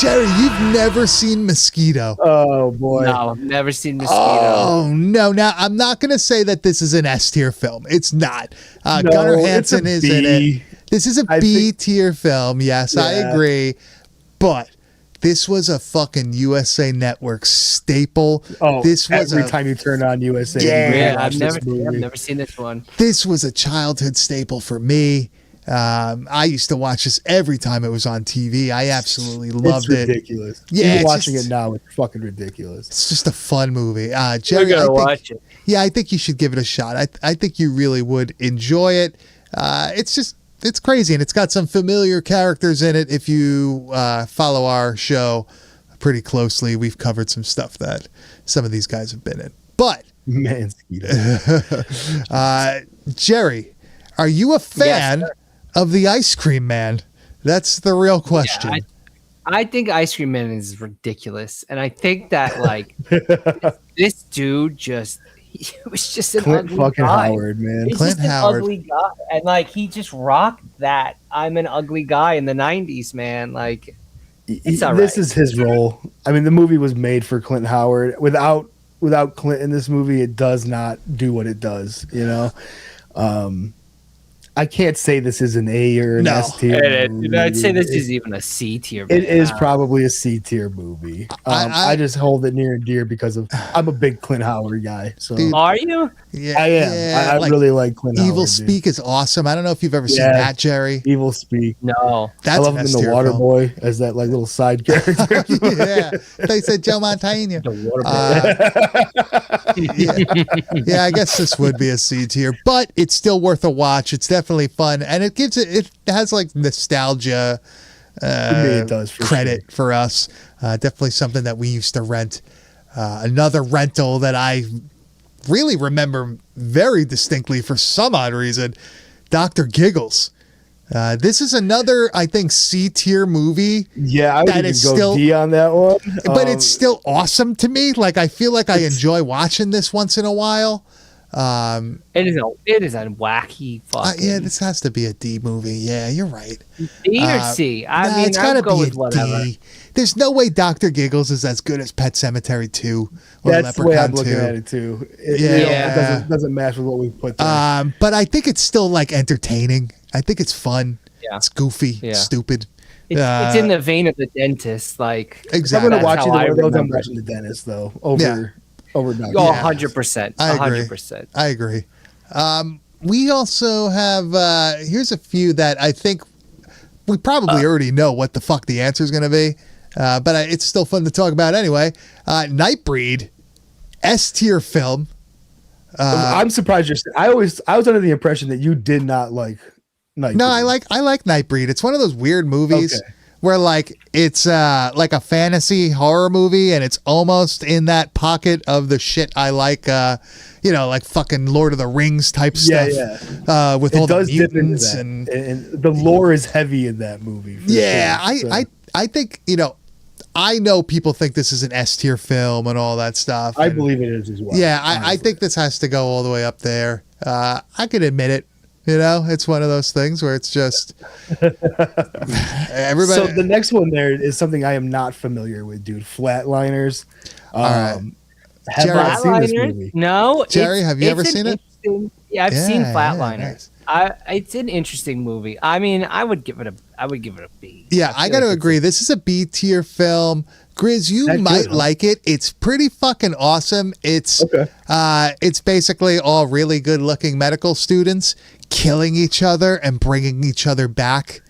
Jerry, you've never seen Mosquito. Oh boy. No, I've never seen Mosquito. Oh no. Now I'm not gonna say that this is an S tier film. It's not. Gunnar Hansen is in it. This is a B tier film. Yes, I agree. But this was a fucking USA Network staple. Oh, this was every time you turn on USA. Yeah, I've never seen this one. This was a childhood staple for me. I used to watch this every time it was on TV. I absolutely loved it. It's ridiculous. Yeah, Even watching it now, it's fucking ridiculous. It's just a fun movie. Jerry, We're gonna watch it. Yeah, I think you should give it a shot. I think you really would enjoy it. It's just it's crazy, and it's got some familiar characters in it. If you follow our show pretty closely, we've covered some stuff that some of these guys have been in. But Jerry, are you a fan of the Ice Cream Man? That's the real question. Yeah, I think Ice Cream Man is ridiculous, and I think that like this dude he was just an Clint ugly fucking guy. Howard, man. He's Clint just an Howard. ugly guy, and like he just rocked that I'm an ugly guy in the '90s, man. Like it's all This right. is his role. I mean, the movie was made for Clint Howard. Without Clint in this movie, it does not do what it does. You know, I can't say this is an A or an S tier. I'd say this is even a C tier. It is probably a C tier movie. I just hold it near and dear because I'm a big Clint Howard guy. So Dude, Are you? Yeah, I am. yeah, I really like Clint Howard. Evil dude. Speak is awesome. I don't know if you've ever seen Yeah. that, Jerry. Evil Speak. No. That's I love him an in The S-tier Water film. Boy as that like little side character. Yeah, they said Joe Montana. The water Yeah, I guess this would be a C tier, but it's still worth a watch. It's definitely fun, and it has like nostalgia it does for credit for us. Definitely something that we used to rent. Another rental that I really remember very distinctly for some odd reason, Dr. Giggles. This is another, I think, C tier movie. Yeah, I would That even is go still- D on that one. But it's still awesome to me. Like, I feel like I enjoy watching this once in a while. It is a wacky fucking. Yeah, this has to be a D movie. Yeah, you're right. D or C? I mean, it's I'd gotta go be with a whatever. D. There's no way Dr. Giggles is as good as Pet Cemetery 2 or That's the way I'm Leprechaun looking 2. at it too. Yeah. It doesn't match with what we put there. But I think it's still like entertaining. I think it's fun. Yeah. It's goofy. Yeah. Stupid. It's in the vein of The Dentist. Like, If I'm Exactly. gonna watch That's either how I one of those, I'm remember it. watching The Dentist though over Dr. oh, Yeah. 100%. I agree. 100%. I agree. We also have here's a few that I think we probably already know what the fuck the answer is going to be, but it's still fun to talk about anyway. Nightbreed, S tier film. I'm surprised I was under the impression that you did not like Nightbreed. No, I like Nightbreed. It's one of those weird movies Okay. where like it's like a fantasy horror movie, and it's almost in that pocket of the shit I like. Like fucking Lord of the Rings type stuff. Yeah. With It all the does dip into mutants that. and and the lore is heavy in that movie. for yeah, sure, so. I think I know people think this is an S tier film and all that stuff. I and believe it is as well. Yeah, I honestly. think this has to go all the way up there. I could admit it. It's one of those things where it's just everybody. So the next one there is something I am not familiar with, dude. Flatliners. right. Have Jerry- not seen this Flatliners? movie. No. Jerry, have you ever an seen it? interesting- Yeah, I've seen Yeah, Flatliners. nice. It's an interesting movie. I mean, I would give it a B. Yeah, I feel got to like agree. This is a B tier film. Grizz, you That might good, huh? like it. It's pretty fucking awesome. It's Okay. it's basically all really good looking medical students killing each other and bringing each other back.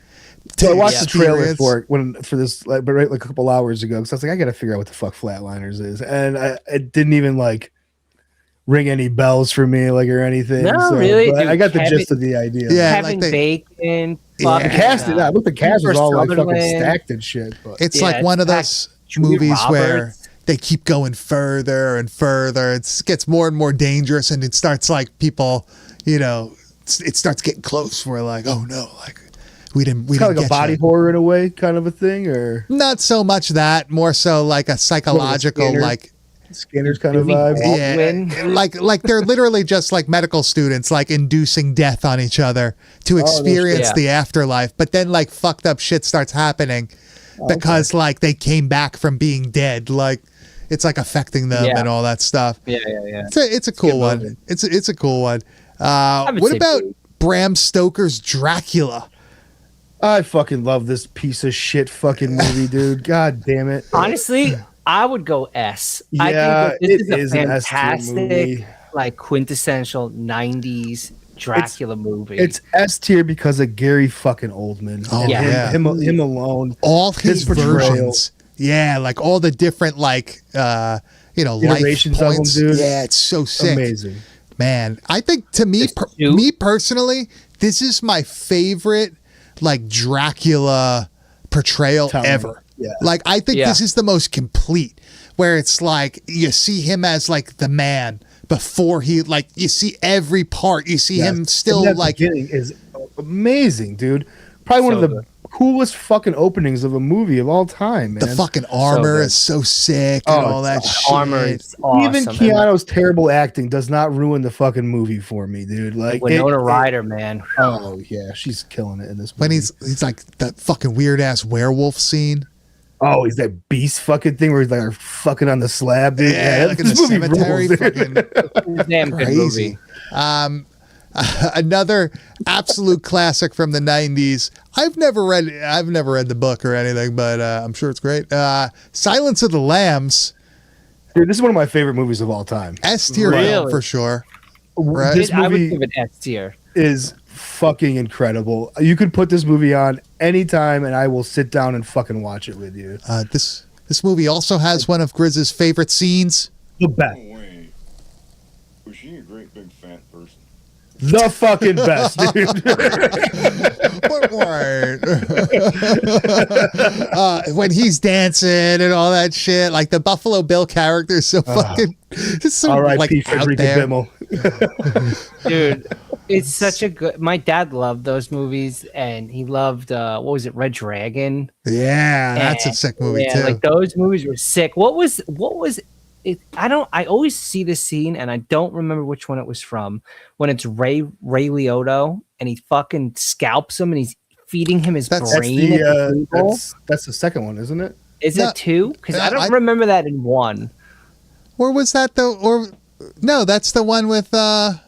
So I watched the trailer experience. for it for this, like a couple hours ago. Because I was like, I got to figure out what the fuck Flatliners is, and it didn't even like ring any bells for me, like or anything. No, so, really, but dude, I got the Kevin- gist of the idea. Yeah, Kevin like Bacon. Yeah. The cast it out. Look, the cast was Kiefer all like fucking Sutherland. stacked and shit. But It's Yeah, like it's one of packed. those Julia movies where Roberts. they keep going further and further. It gets more and more dangerous, and it starts like people, it starts getting close. We're like, oh no, like we didn't it's kind of get like a body you. horror in a way, kind of a thing, or Not so much that, more so like a psychological, Skinner like Skinner's kind of Billy vibe. Baldwin. yeah, like they're literally just like medical students, like inducing death on each other to no experience shit. the afterlife. But then like fucked up shit starts happening because like they came back from being dead, like. It's like affecting them Yeah. and all that stuff. Yeah. It's a cool good one. movie. It's a cool one. would What say about B. Bram Stoker's Dracula? I fucking love this piece of shit fucking movie, dude. God damn it. Honestly, I would go S. I Yeah, think that this it is is a an S tier fantastic, movie. like quintessential '90s Dracula movie. It's S tier because of Gary fucking Oldman. Oh, And yeah. him alone. All his portrayal. versions. Yeah, like all the different like life Iterations of 'em, points. dude. Yeah, it's so sick. Amazing. Man, I think to me, This suit. me personally, this is my favorite like Dracula portrayal ever. Yeah. Like I think this is the most complete, where it's like you see him as like the man before he like you see every part. You see him still like beginning is amazing, dude. Probably one of the coolest fucking openings of a movie of all time, man. The fucking armor is so sick and all that shit. Armor is awesome. Even Keanu's terrible acting does not ruin the fucking movie for me, dude. Like Winona Ryder, man. Oh yeah, she's killing it in this movie. When he's like that fucking weird ass werewolf scene. Oh, he's that beast fucking thing where he's like fucking on the slab, dude. Yeah, like in the cemetery. Fucking damn good movie. Another absolute classic from the 90s. I've never read the book or anything, but I'm sure it's great. Silence of the Lambs. Dude, this is one of my favorite movies of all time. S tier film for sure. Right? This I would movie give it S tier. is fucking incredible. You could put this movie on anytime and I will sit down and fucking watch it with you. This movie also has one of Grizz's favorite scenes. The best. No way. Was she a great big fat person? The fucking best, dude. When he's dancing and all that shit, like the Buffalo Bill character is so fucking it's so like out there. Dude, it's such a good. My dad loved those movies, and he loved what was it, Red Dragon? Yeah, that's a sick movie too. Like those movies were sick. What was it? I always see this scene, and I don't remember which one it was from. When it's Ray Liotta, and he fucking scalps him, and he's feeding him his brain. That's the second one, isn't it? Is it two? Because I don't remember that in one. Or was that no, that's the one with oh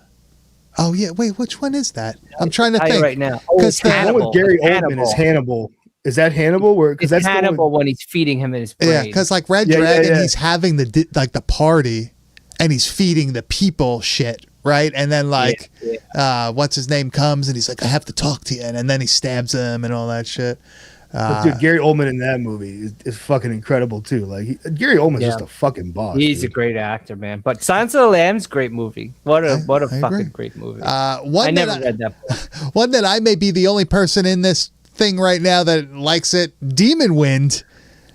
yeah, wait, which one is that? I'm trying to think right now. Because the one with Gary Oldman is Hannibal. Is that Hannibal? Because that's Hannibal when he's feeding him in his brain. Yeah, because like Red Dragon, he's having the party, and he's feeding the people shit, right? And then like, what's his name comes and he's like, I have to talk to you, and then he stabs him and all that shit. Dude, Gary Oldman in that movie is fucking incredible too. Like Gary Oldman's just a fucking boss. He's a great actor, man. But Silence of the Lambs, great movie. What a fucking great movie. I never read that book. One that I may be the only person in this thing right now that likes it. Demon Wind.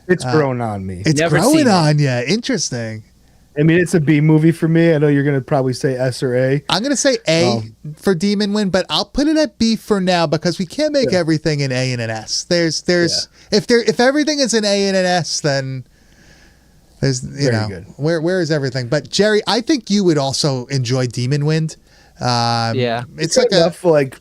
It's grown on me. It's growing on you. Interesting. I mean, it's a B movie for me. I know you're gonna probably say S or A. I'm gonna say A for Demon Wind, but I'll put it at B for now because we can't make everything an A and an S. There's if everything is an A and an S, then there's where is everything? But Jerry, I think you would also enjoy Demon Wind. It's like enough like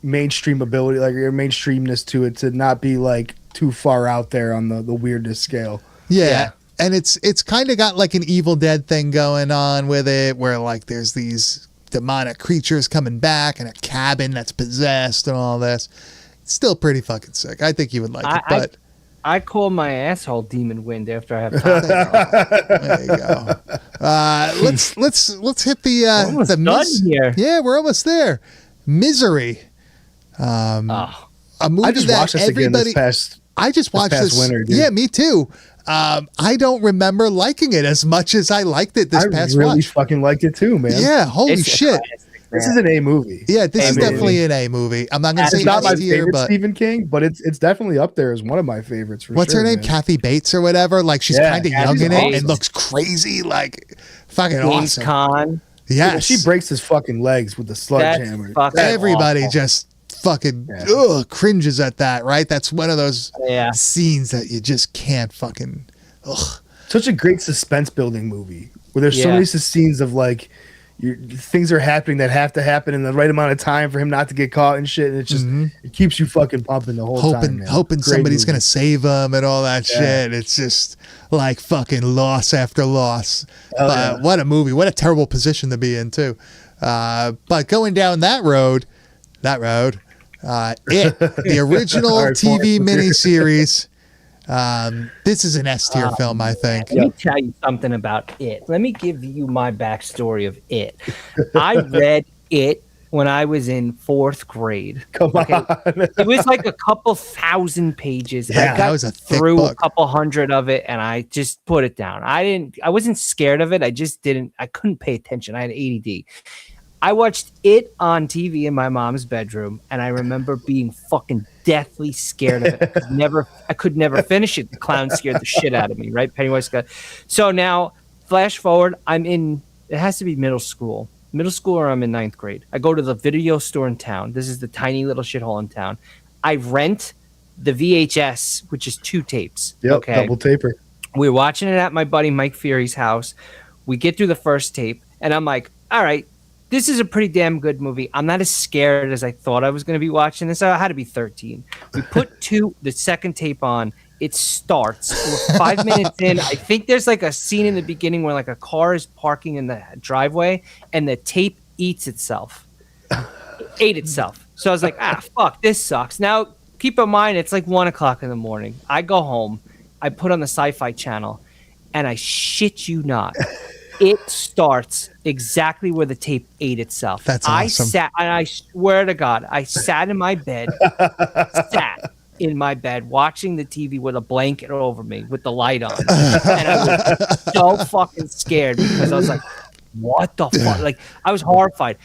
mainstream ability, like your mainstreamness to it to not be like too far out there on the weirdness scale. Yeah. And it's kind of got like an Evil Dead thing going on with it, where like there's these demonic creatures coming back and a cabin that's possessed and all this. It's still pretty fucking sick. I think you would like it, but I call my asshole Demon Wind after I have time. There you go. Let's hit the done here. Yeah, we're almost there. Misery. A movie I just that watched this again this past. I just watched this winter, dude. Yeah, me too. I don't remember liking it as much as I liked it this past watch. I really fucking liked it too, man. Yeah, holy shit. This is an A movie. Yeah, this is definitely an A movie. I'm not going to say it's not my favorite but Stephen King, but it's definitely up there as one of my favorites for What's her name? man. Kathy Bates or whatever? Like she's kind of young in it awesome. and looks crazy, like fucking James awesome. Caan. Yes. She breaks his fucking legs with the sledgehammer. Everybody awful. just fucking cringes at that, right? That's one of those scenes that you just can't fucking Such a great suspense building movie where there's so many scenes of like things are happening that have to happen in the right amount of time for him not to get caught and shit, and it just it keeps you fucking pumping the whole time, man. Hoping Great somebody's movie. gonna save him and all that shit. It's just like fucking loss after loss. What a movie! What a terrible position to be in too. But going down that road, It, the original TV miniseries. This is an S tier film, I think. Let me tell you something about It. Let me give you my backstory of It. I read It when I was in 4th grade. Come on. It was like a couple thousand pages. Yeah, I got that was a thick through book. a couple hundred of it, and I just put it down. I wasn't scared of it. I couldn't pay attention. I had ADD. I watched it on TV in my mom's bedroom, and I remember being fucking deathly scared of it. I could never finish it. The clown scared the shit out of me, right? Pennywise got. So now, flash forward, I'm in. It has to be middle school, or I'm in 9th grade. I go to the video store in town. This is the tiny little shithole in town. I rent the VHS, which is 2 tapes. Yep, okay? double taper. We're watching it at my buddy Mike Fury's house. We get through the first tape, and I'm like, all right, this is a pretty damn good movie. I'm not as scared as I thought I was going to be watching this. I had to be 13. We put the second tape on. It starts. We're 5 minutes in. I think there's like a scene in the beginning where like a car is parking in the driveway, and the tape eats itself. It ate itself. So I was like, fuck, this sucks. Now, keep in mind, it's like 1 o'clock in the morning. I go home. I put on the Sci-Fi channel, and I shit you not, it starts exactly where the tape ate itself. That's awesome. I swear to God, I sat in my bed, watching the TV with a blanket over me with the light on. And I was so fucking scared because I was like, what the fuck? Like, I was horrified.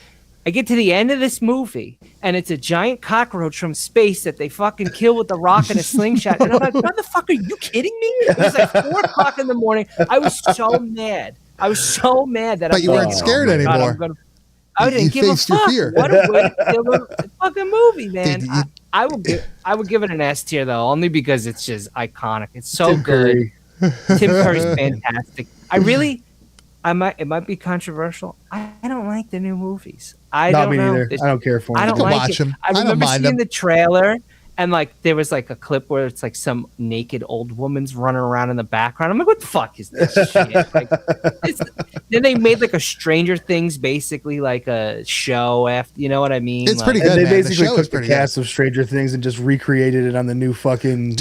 I get to the end of this movie, and it's a giant cockroach from space that they fucking kill with a rock and a slingshot. And I'm like, motherfucker, are you kidding me? It was like 4 o'clock in the morning. I was so mad. But you weren't scared anymore. I didn't give a fuck. What a way to kill a fucking movie, man. Dude, I would give it an S tier though, only because it's just iconic. It's so good. Tim Curry's fantastic. It might be controversial. I don't like the new movies. I don't know. Neither. I don't care for them. I don't like it. I remember seeing the trailer, and like there was like a clip where it's like some naked old woman's running around in the background. I'm like, what the fuck is this shit? Like, then they made like a Stranger Things, basically like a show after. You know what I mean? It's like, pretty good. They man. basically the took the cast of Stranger Things and just recreated it on the new fucking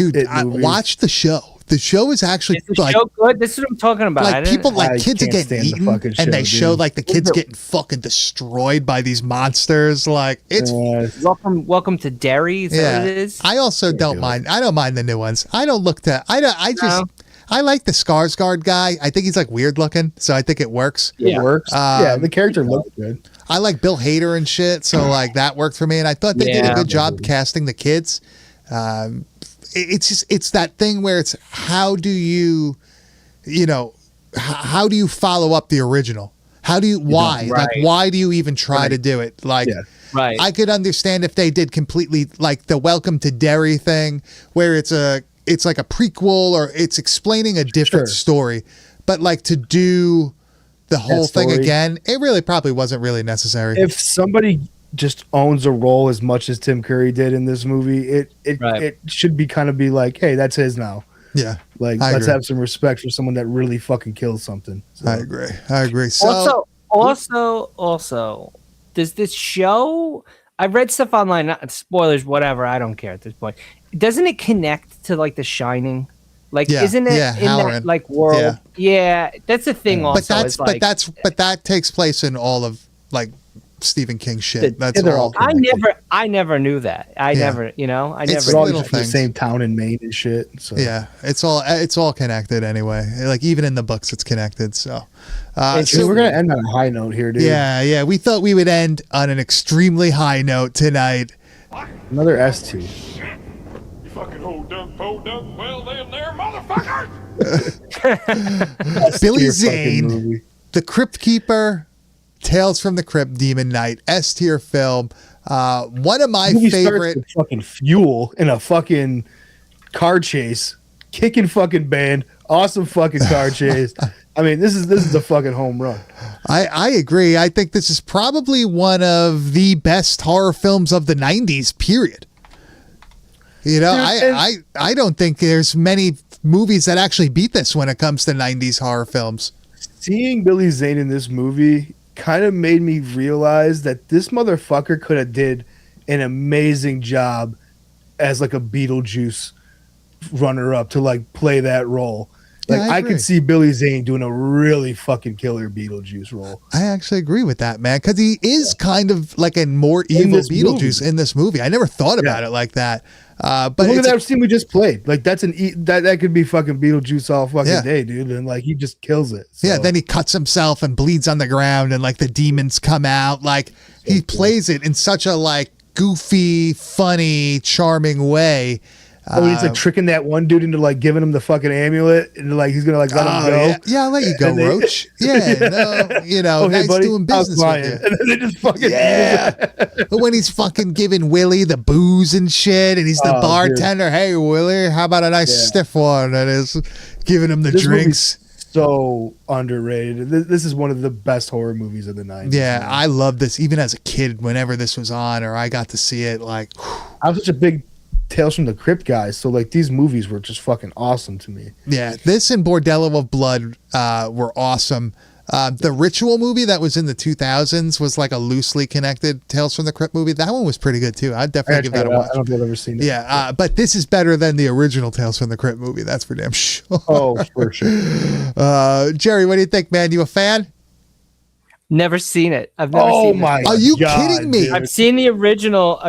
watch the show. The show is actually like show good. This is what I'm talking about. Like people like kids are getting eaten, and they show like the kids getting fucking destroyed by these monsters. Like it's welcome to Derry. Is that what it is? I also don't mind. I don't mind the new ones. I don't look to. I like the Skarsgård guy. I think he's like weird looking, so I think it works. It works. The character looks good. I like Bill Hader and shit, so like that worked for me, and I thought they did a good job casting the kids. It's that thing where it's how do you follow up the original? How do you why do you even try to do it? Like I could understand if they did completely like the Welcome to Derry thing where it's like a prequel or it's explaining a different story, but like to do the whole thing again, it really probably wasn't really necessary. If somebody just owns a role as much as Tim Curry did in this movie, it should be kind of be like, hey, that's his now. Yeah. Like, let's have some respect for someone that really fucking kills something. So. I agree. So also, does this show, I've read stuff online, not spoilers, whatever, I don't care at this point. Doesn't it connect to like The Shining? Like, isn't it in that like world? Yeah, that's the thing. Also, but that takes place in all of like Stephen King shit. That's all. I never knew that. I never. It's all the same town in Maine and shit. So yeah, it's all connected anyway. Like even in the books, it's connected. So, so we're gonna end on a high note here, dude. Yeah. We thought we would end on an extremely high note tonight. Another S2. You fucking hold dunk, pole dunk, well them there, motherfucker. Billy Zane, The Crypt Keeper. Tales from the Crypt, Demon Knight, S tier film. One of my favorite. Fucking fuel in a fucking car chase, kicking fucking band, awesome fucking car chase. I mean, this is a fucking home run. I agree. I think this is probably one of the best horror films of the 90s. Period. You know, I don't think there's many movies that actually beat this when it comes to 90s horror films. Seeing Billy Zane in this movie kind of made me realize that this motherfucker could have did an amazing job as like a Beetlejuice runner-up to like play that role. Like Yeah, I agree. could see Billy Zane doing a really fucking killer Beetlejuice role. I actually agree with that, man, because he is kind of like a more In evil this Beetlejuice movie. in this movie. I never thought about it like that. But Look at it's that scene we just played. Like that's that could be fucking Beetlejuice all fucking Yeah. day, dude. And like he just kills it. So. yeah, then he cuts himself and bleeds on the ground, and like the demons come out. Like he plays it in such a like goofy, funny, charming way. He's like tricking that one dude into like giving him the fucking amulet, and like he's gonna like let him go. Yeah, I'll let you go, And they- Roach. Yeah, no, you know, Oh, hey, nice buddy, doing I was business with lying. you. And then they just fucking But when he's fucking giving Willie the booze and shit, and he's the Oh, bartender, hey Willie, how about a nice stiff one? And is giving him the This drinks. movie's so underrated. This is one of the best horror movies of the 90s. Yeah, man. I love this. Even as a kid, whenever this was on or I got to see it, like, I was such a big Tales from the Crypt guy, so like these movies were just fucking awesome to me. yeah, this and Bordello of Blood were awesome. The Ritual movie that was in the 2000s was like a loosely connected Tales from the Crypt movie. That one was pretty good too. I'd definitely give that a watch. I don't think I've ever seen it. Yeah, but this is better than the original Tales from the Crypt movie. That's for damn sure. Oh, for sure. Jerry, what do you think, man? You a fan? Never seen it. I've never Oh seen my! it. Are you God, kidding me? dude. I've seen the original.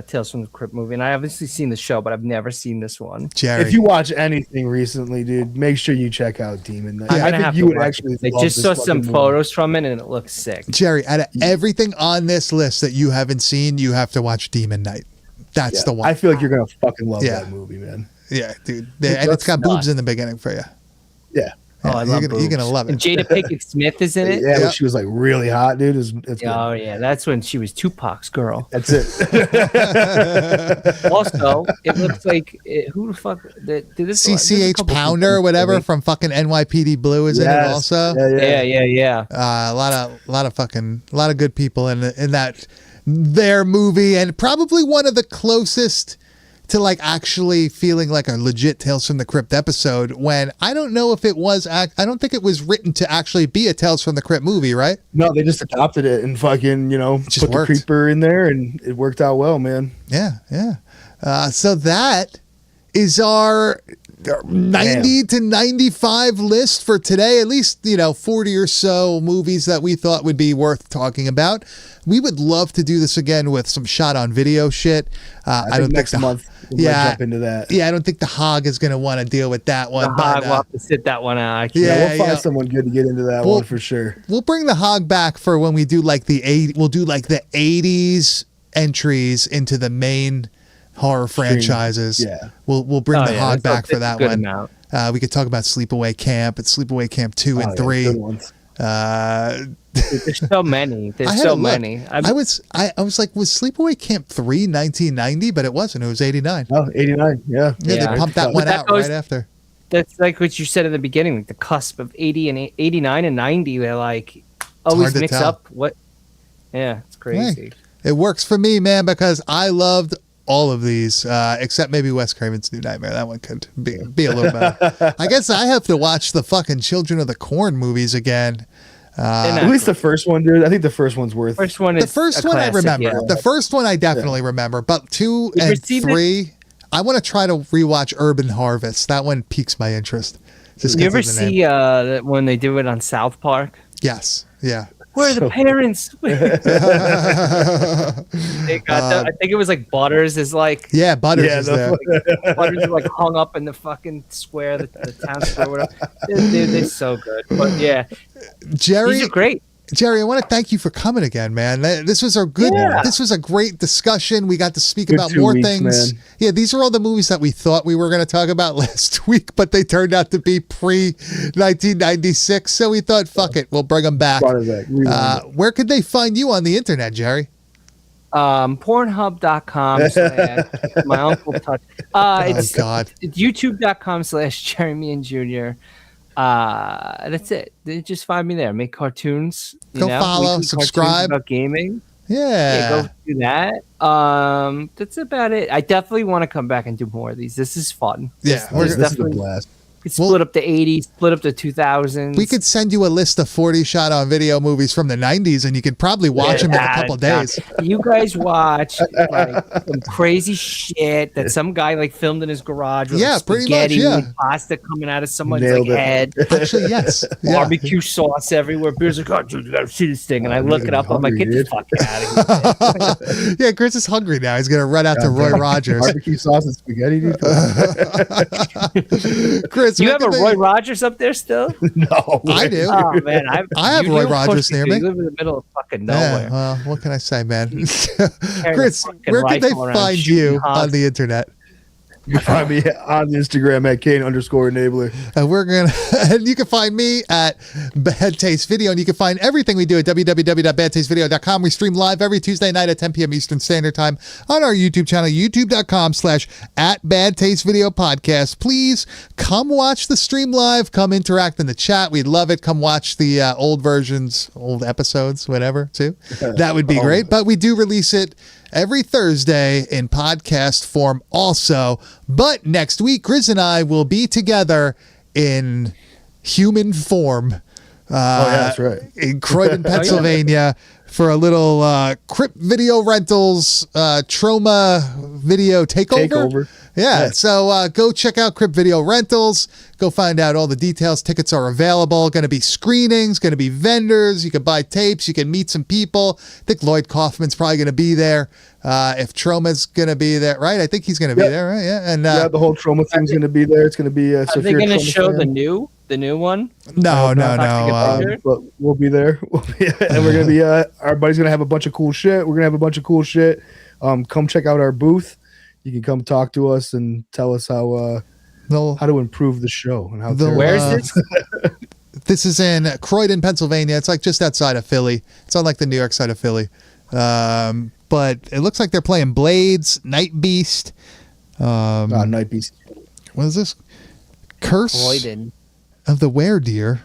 Tales from the Crypt movie, and I obviously seen the show, but I've never seen this one. Jerry. If you watch anything recently, dude, make sure you check out Demon Knight. I'm I gonna think have you to would watch actually. it. They love just this saw some fucking movie. photos from it, and it looks sick. Jerry, out of everything on this list that you haven't seen, you have to watch Demon Knight. That's Yeah, the one. I feel like you're gonna fucking love Yeah. that movie, man. Yeah, dude. And it's got boobs in the beginning for you. Yeah, Oh, I you're love gonna boobs. love it. And Jada Pinkett Smith is in it. yeah. Yeah. When she was like really hot, dude. It's Oh yeah, that's when she was Tupac's girl. That's it. Also, it looks like who the fuck did this? there's a CCH couple Pounder or people whatever in it. from fucking NYPD Blue is in it Yes. also. Yeah. A lot of good people in that their movie, and probably one of the closest to like actually feeling like a legit Tales from the Crypt episode, when I don't know if it was I don't think it was written to actually be a Tales from the Crypt movie, right? No, they just adopted it and fucking Just put worked. the creeper in there, and it worked out well, man. Yeah. So that is our 90 to 95 list for today. At least 40 or so movies that we thought would be worth talking about. We would love to do this again with some shot on video shit. I don't next think month we might jump into that. Yeah, I don't think the Hog is going to want to deal with that The one. Hog but, will have to sit that one out. I can't- Yeah, We'll find someone good to get into that Well- one for sure. we'll bring the Hog back for when we do like we'll do like the 80s entries into the main horror franchises. Yeah. We'll bring the Hog back for that one. Amount. We could talk about Sleepaway Camp. It's Sleepaway Camp 2 and 3. Good ones. There's so many. I There's had so to look. many. I was like, was Sleepaway Camp 3 1990? But it wasn't. It was 89. Oh, 89. Yeah. Yeah, Yeah. they pumped that But one that out goes- right after. That's like what you said in the beginning, like the cusp of 80 and 89 and 90. They're like always hard to mix tell. up. What? Yeah, it's crazy. It works for me, man, because I loved all of these, except maybe Wes Craven's New Nightmare. That one could be a little better. I guess I have to watch the fucking Children of the Corn movies again. They're not At least great. the first one, dude. I think the first one's worth. First one The is first a one I classic, remember. yeah. The first one I definitely remember, but 2 You ever and see 3, I want to try to rewatch Urban Harvest. That one piques my interest. Just You 'cause ever of the name. see when they do it on South Park? Yes. Yeah. Where are the parents? They got I think it was like Butters is like Yeah, Butters Yeah, is there. Butters is like hung up in the fucking square, the town square, whatever. They're so good. But yeah, Jerry, these are great. Jerry, I want to thank you for coming again, man. This was a good, This was a great discussion. We got to speak Good about 2 more weeks, things. man. Yeah, these are all the movies that we thought we were going to talk about last week, but they turned out to be pre 1996. So we thought, fuck it, we'll bring them back. Brought it back. Rewind it. Where could they find you on the internet, Jerry? Pornhub.com/ my uncle touch. It's God. It's youtube.com/Jerry Meehan Jr. That's it. They just find me there. Make cartoons. Go follow, weekly cartoons subscribe. about gaming. Yeah. Yeah, go do that. That's about it. I definitely want to come back and do more of these. This is fun. Yeah, There's This is a definitely blast. could split up the 80s, split up the 2000s. We could send you a list of 40 shot on video movies from the 90s, and you could probably watch them in a couple days. You guys watch like some crazy shit that some guy like filmed in his garage with like, pretty spaghetti much, yeah. and pasta coming out of someone's Nailed like it. head. Actually, yes. Yeah. Barbecue sauce everywhere. Beer's like, oh, dude, you gotta see this thing. And I look it up. I'm like, get the fuck out of here. Yeah, Chris is hungry now. He's gonna run out to Roy Rogers. Barbecue sauce and spaghetti. Dude. Chris, You when have a can Roy Rogers up there still? No, I do. Oh man, I have you Roy do, of course Rogers you near do. me. You live in the middle of fucking Yeah, nowhere. well, what can I say, man? Carrying Chris, a fucking where can they rifle around find shooting you hogs. on the internet? You can find me on Instagram at Kane_enabler. And you can find me at Bad Taste Video, and you can find everything we do at www.badtastevideo.com. We stream live every Tuesday night at 10 p.m. Eastern Standard Time on our YouTube channel, youtube.com/@badtastevideopodcast. Please come watch the stream live. Come interact in the chat. We'd love it. Come watch the old versions, old episodes, whatever, too. That would be great. But we do release it every Thursday in podcast form also. But next week, Grizz and I will be together in human form. That's right. In Croydon, Pennsylvania, for a little Crypt Video Rentals Trauma Video Takeover. Yeah, Yes. so go check out Crypt Video Rentals. Go find out all the details. Tickets are available. Going to be screenings, going to be vendors. You can buy tapes. You can meet some people. I think Lloyd Kaufman's probably going to be there. If Trauma's going to be there, right? I think he's going to be there, right? Yeah, and The whole Trauma thing's going to be there. It's going to be. Are they going to show the new one? no. But we'll be there. And we're going to be. Everybody's going to have a bunch of cool shit. We're going to have a bunch of cool shit. Come check out our booth. You can come talk to us and tell us how to improve the show and how. Where's this? This is in Croydon, Pennsylvania. It's like just outside of Philly. It's on like the New York side of Philly. But it looks like they're playing Blades, Night Beast. Night Beast. What is this? Curse Croydon. of the Weredeer.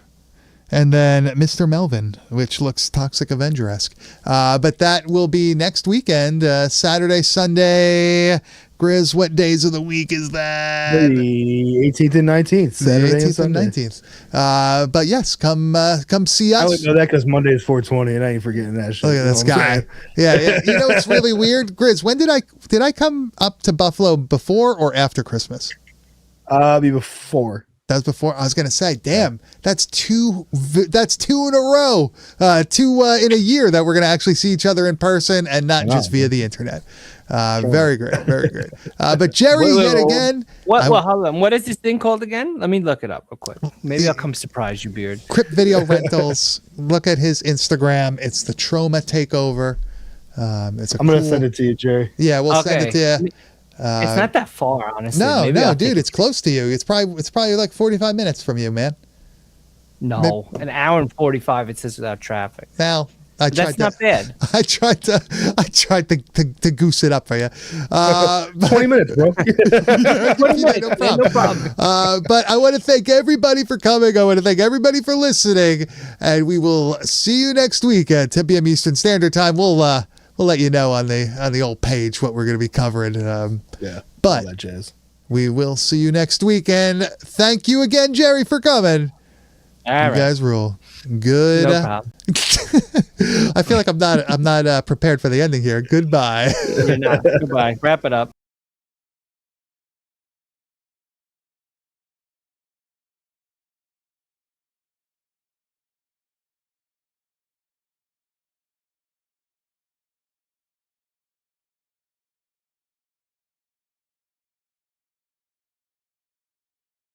And then Mr. Melvin, which looks Toxic Avenger-esque. But that will be next weekend, Saturday, Sunday. Grizz, what days of the week is that? The 18th and 19th, Saturday the 18th and Sunday. 19th. But yes, come see I us. only know that because Monday is 420, and I ain't forgetting that shit. Look at this guy. Yeah. You know what's really weird, Grizz? When did I come up to Buffalo before or after Christmas? Be before. That was before. I was gonna say, damn, that's two in a row, two in a year that we're gonna actually see each other in person and not just via the internet. Very great, very great. But Jerry, yet again. What? Well, hold on. What is this thing called again? Let me look it up real quick. Maybe I'll come surprise you, Beard. Crypt Video Rentals. Look at his Instagram. It's the Trauma Takeover. I'm gonna send it to you, Jerry. Yeah, we'll send it to you. It's not that far, honestly. No, dude, it's close to you. It's probably like 45 minutes from you, man. No, an hour and 45. It says without traffic. Now, That's not bad. I tried to goose it up for you. 20 minutes, bro. 20 minutes, no problem. But I want to thank everybody for coming. I want to thank everybody for listening, and we will see you next week at 10 p.m. Eastern Standard Time. We'll let you know on the old page what we're going to be covering. Yeah, but all that jazz. We will see you next week, and thank you again, Jerry, for coming. All you right. guys rule. Good. No problem. I feel like I'm not prepared for the ending here. Goodbye. You're not. Goodbye. Wrap it up.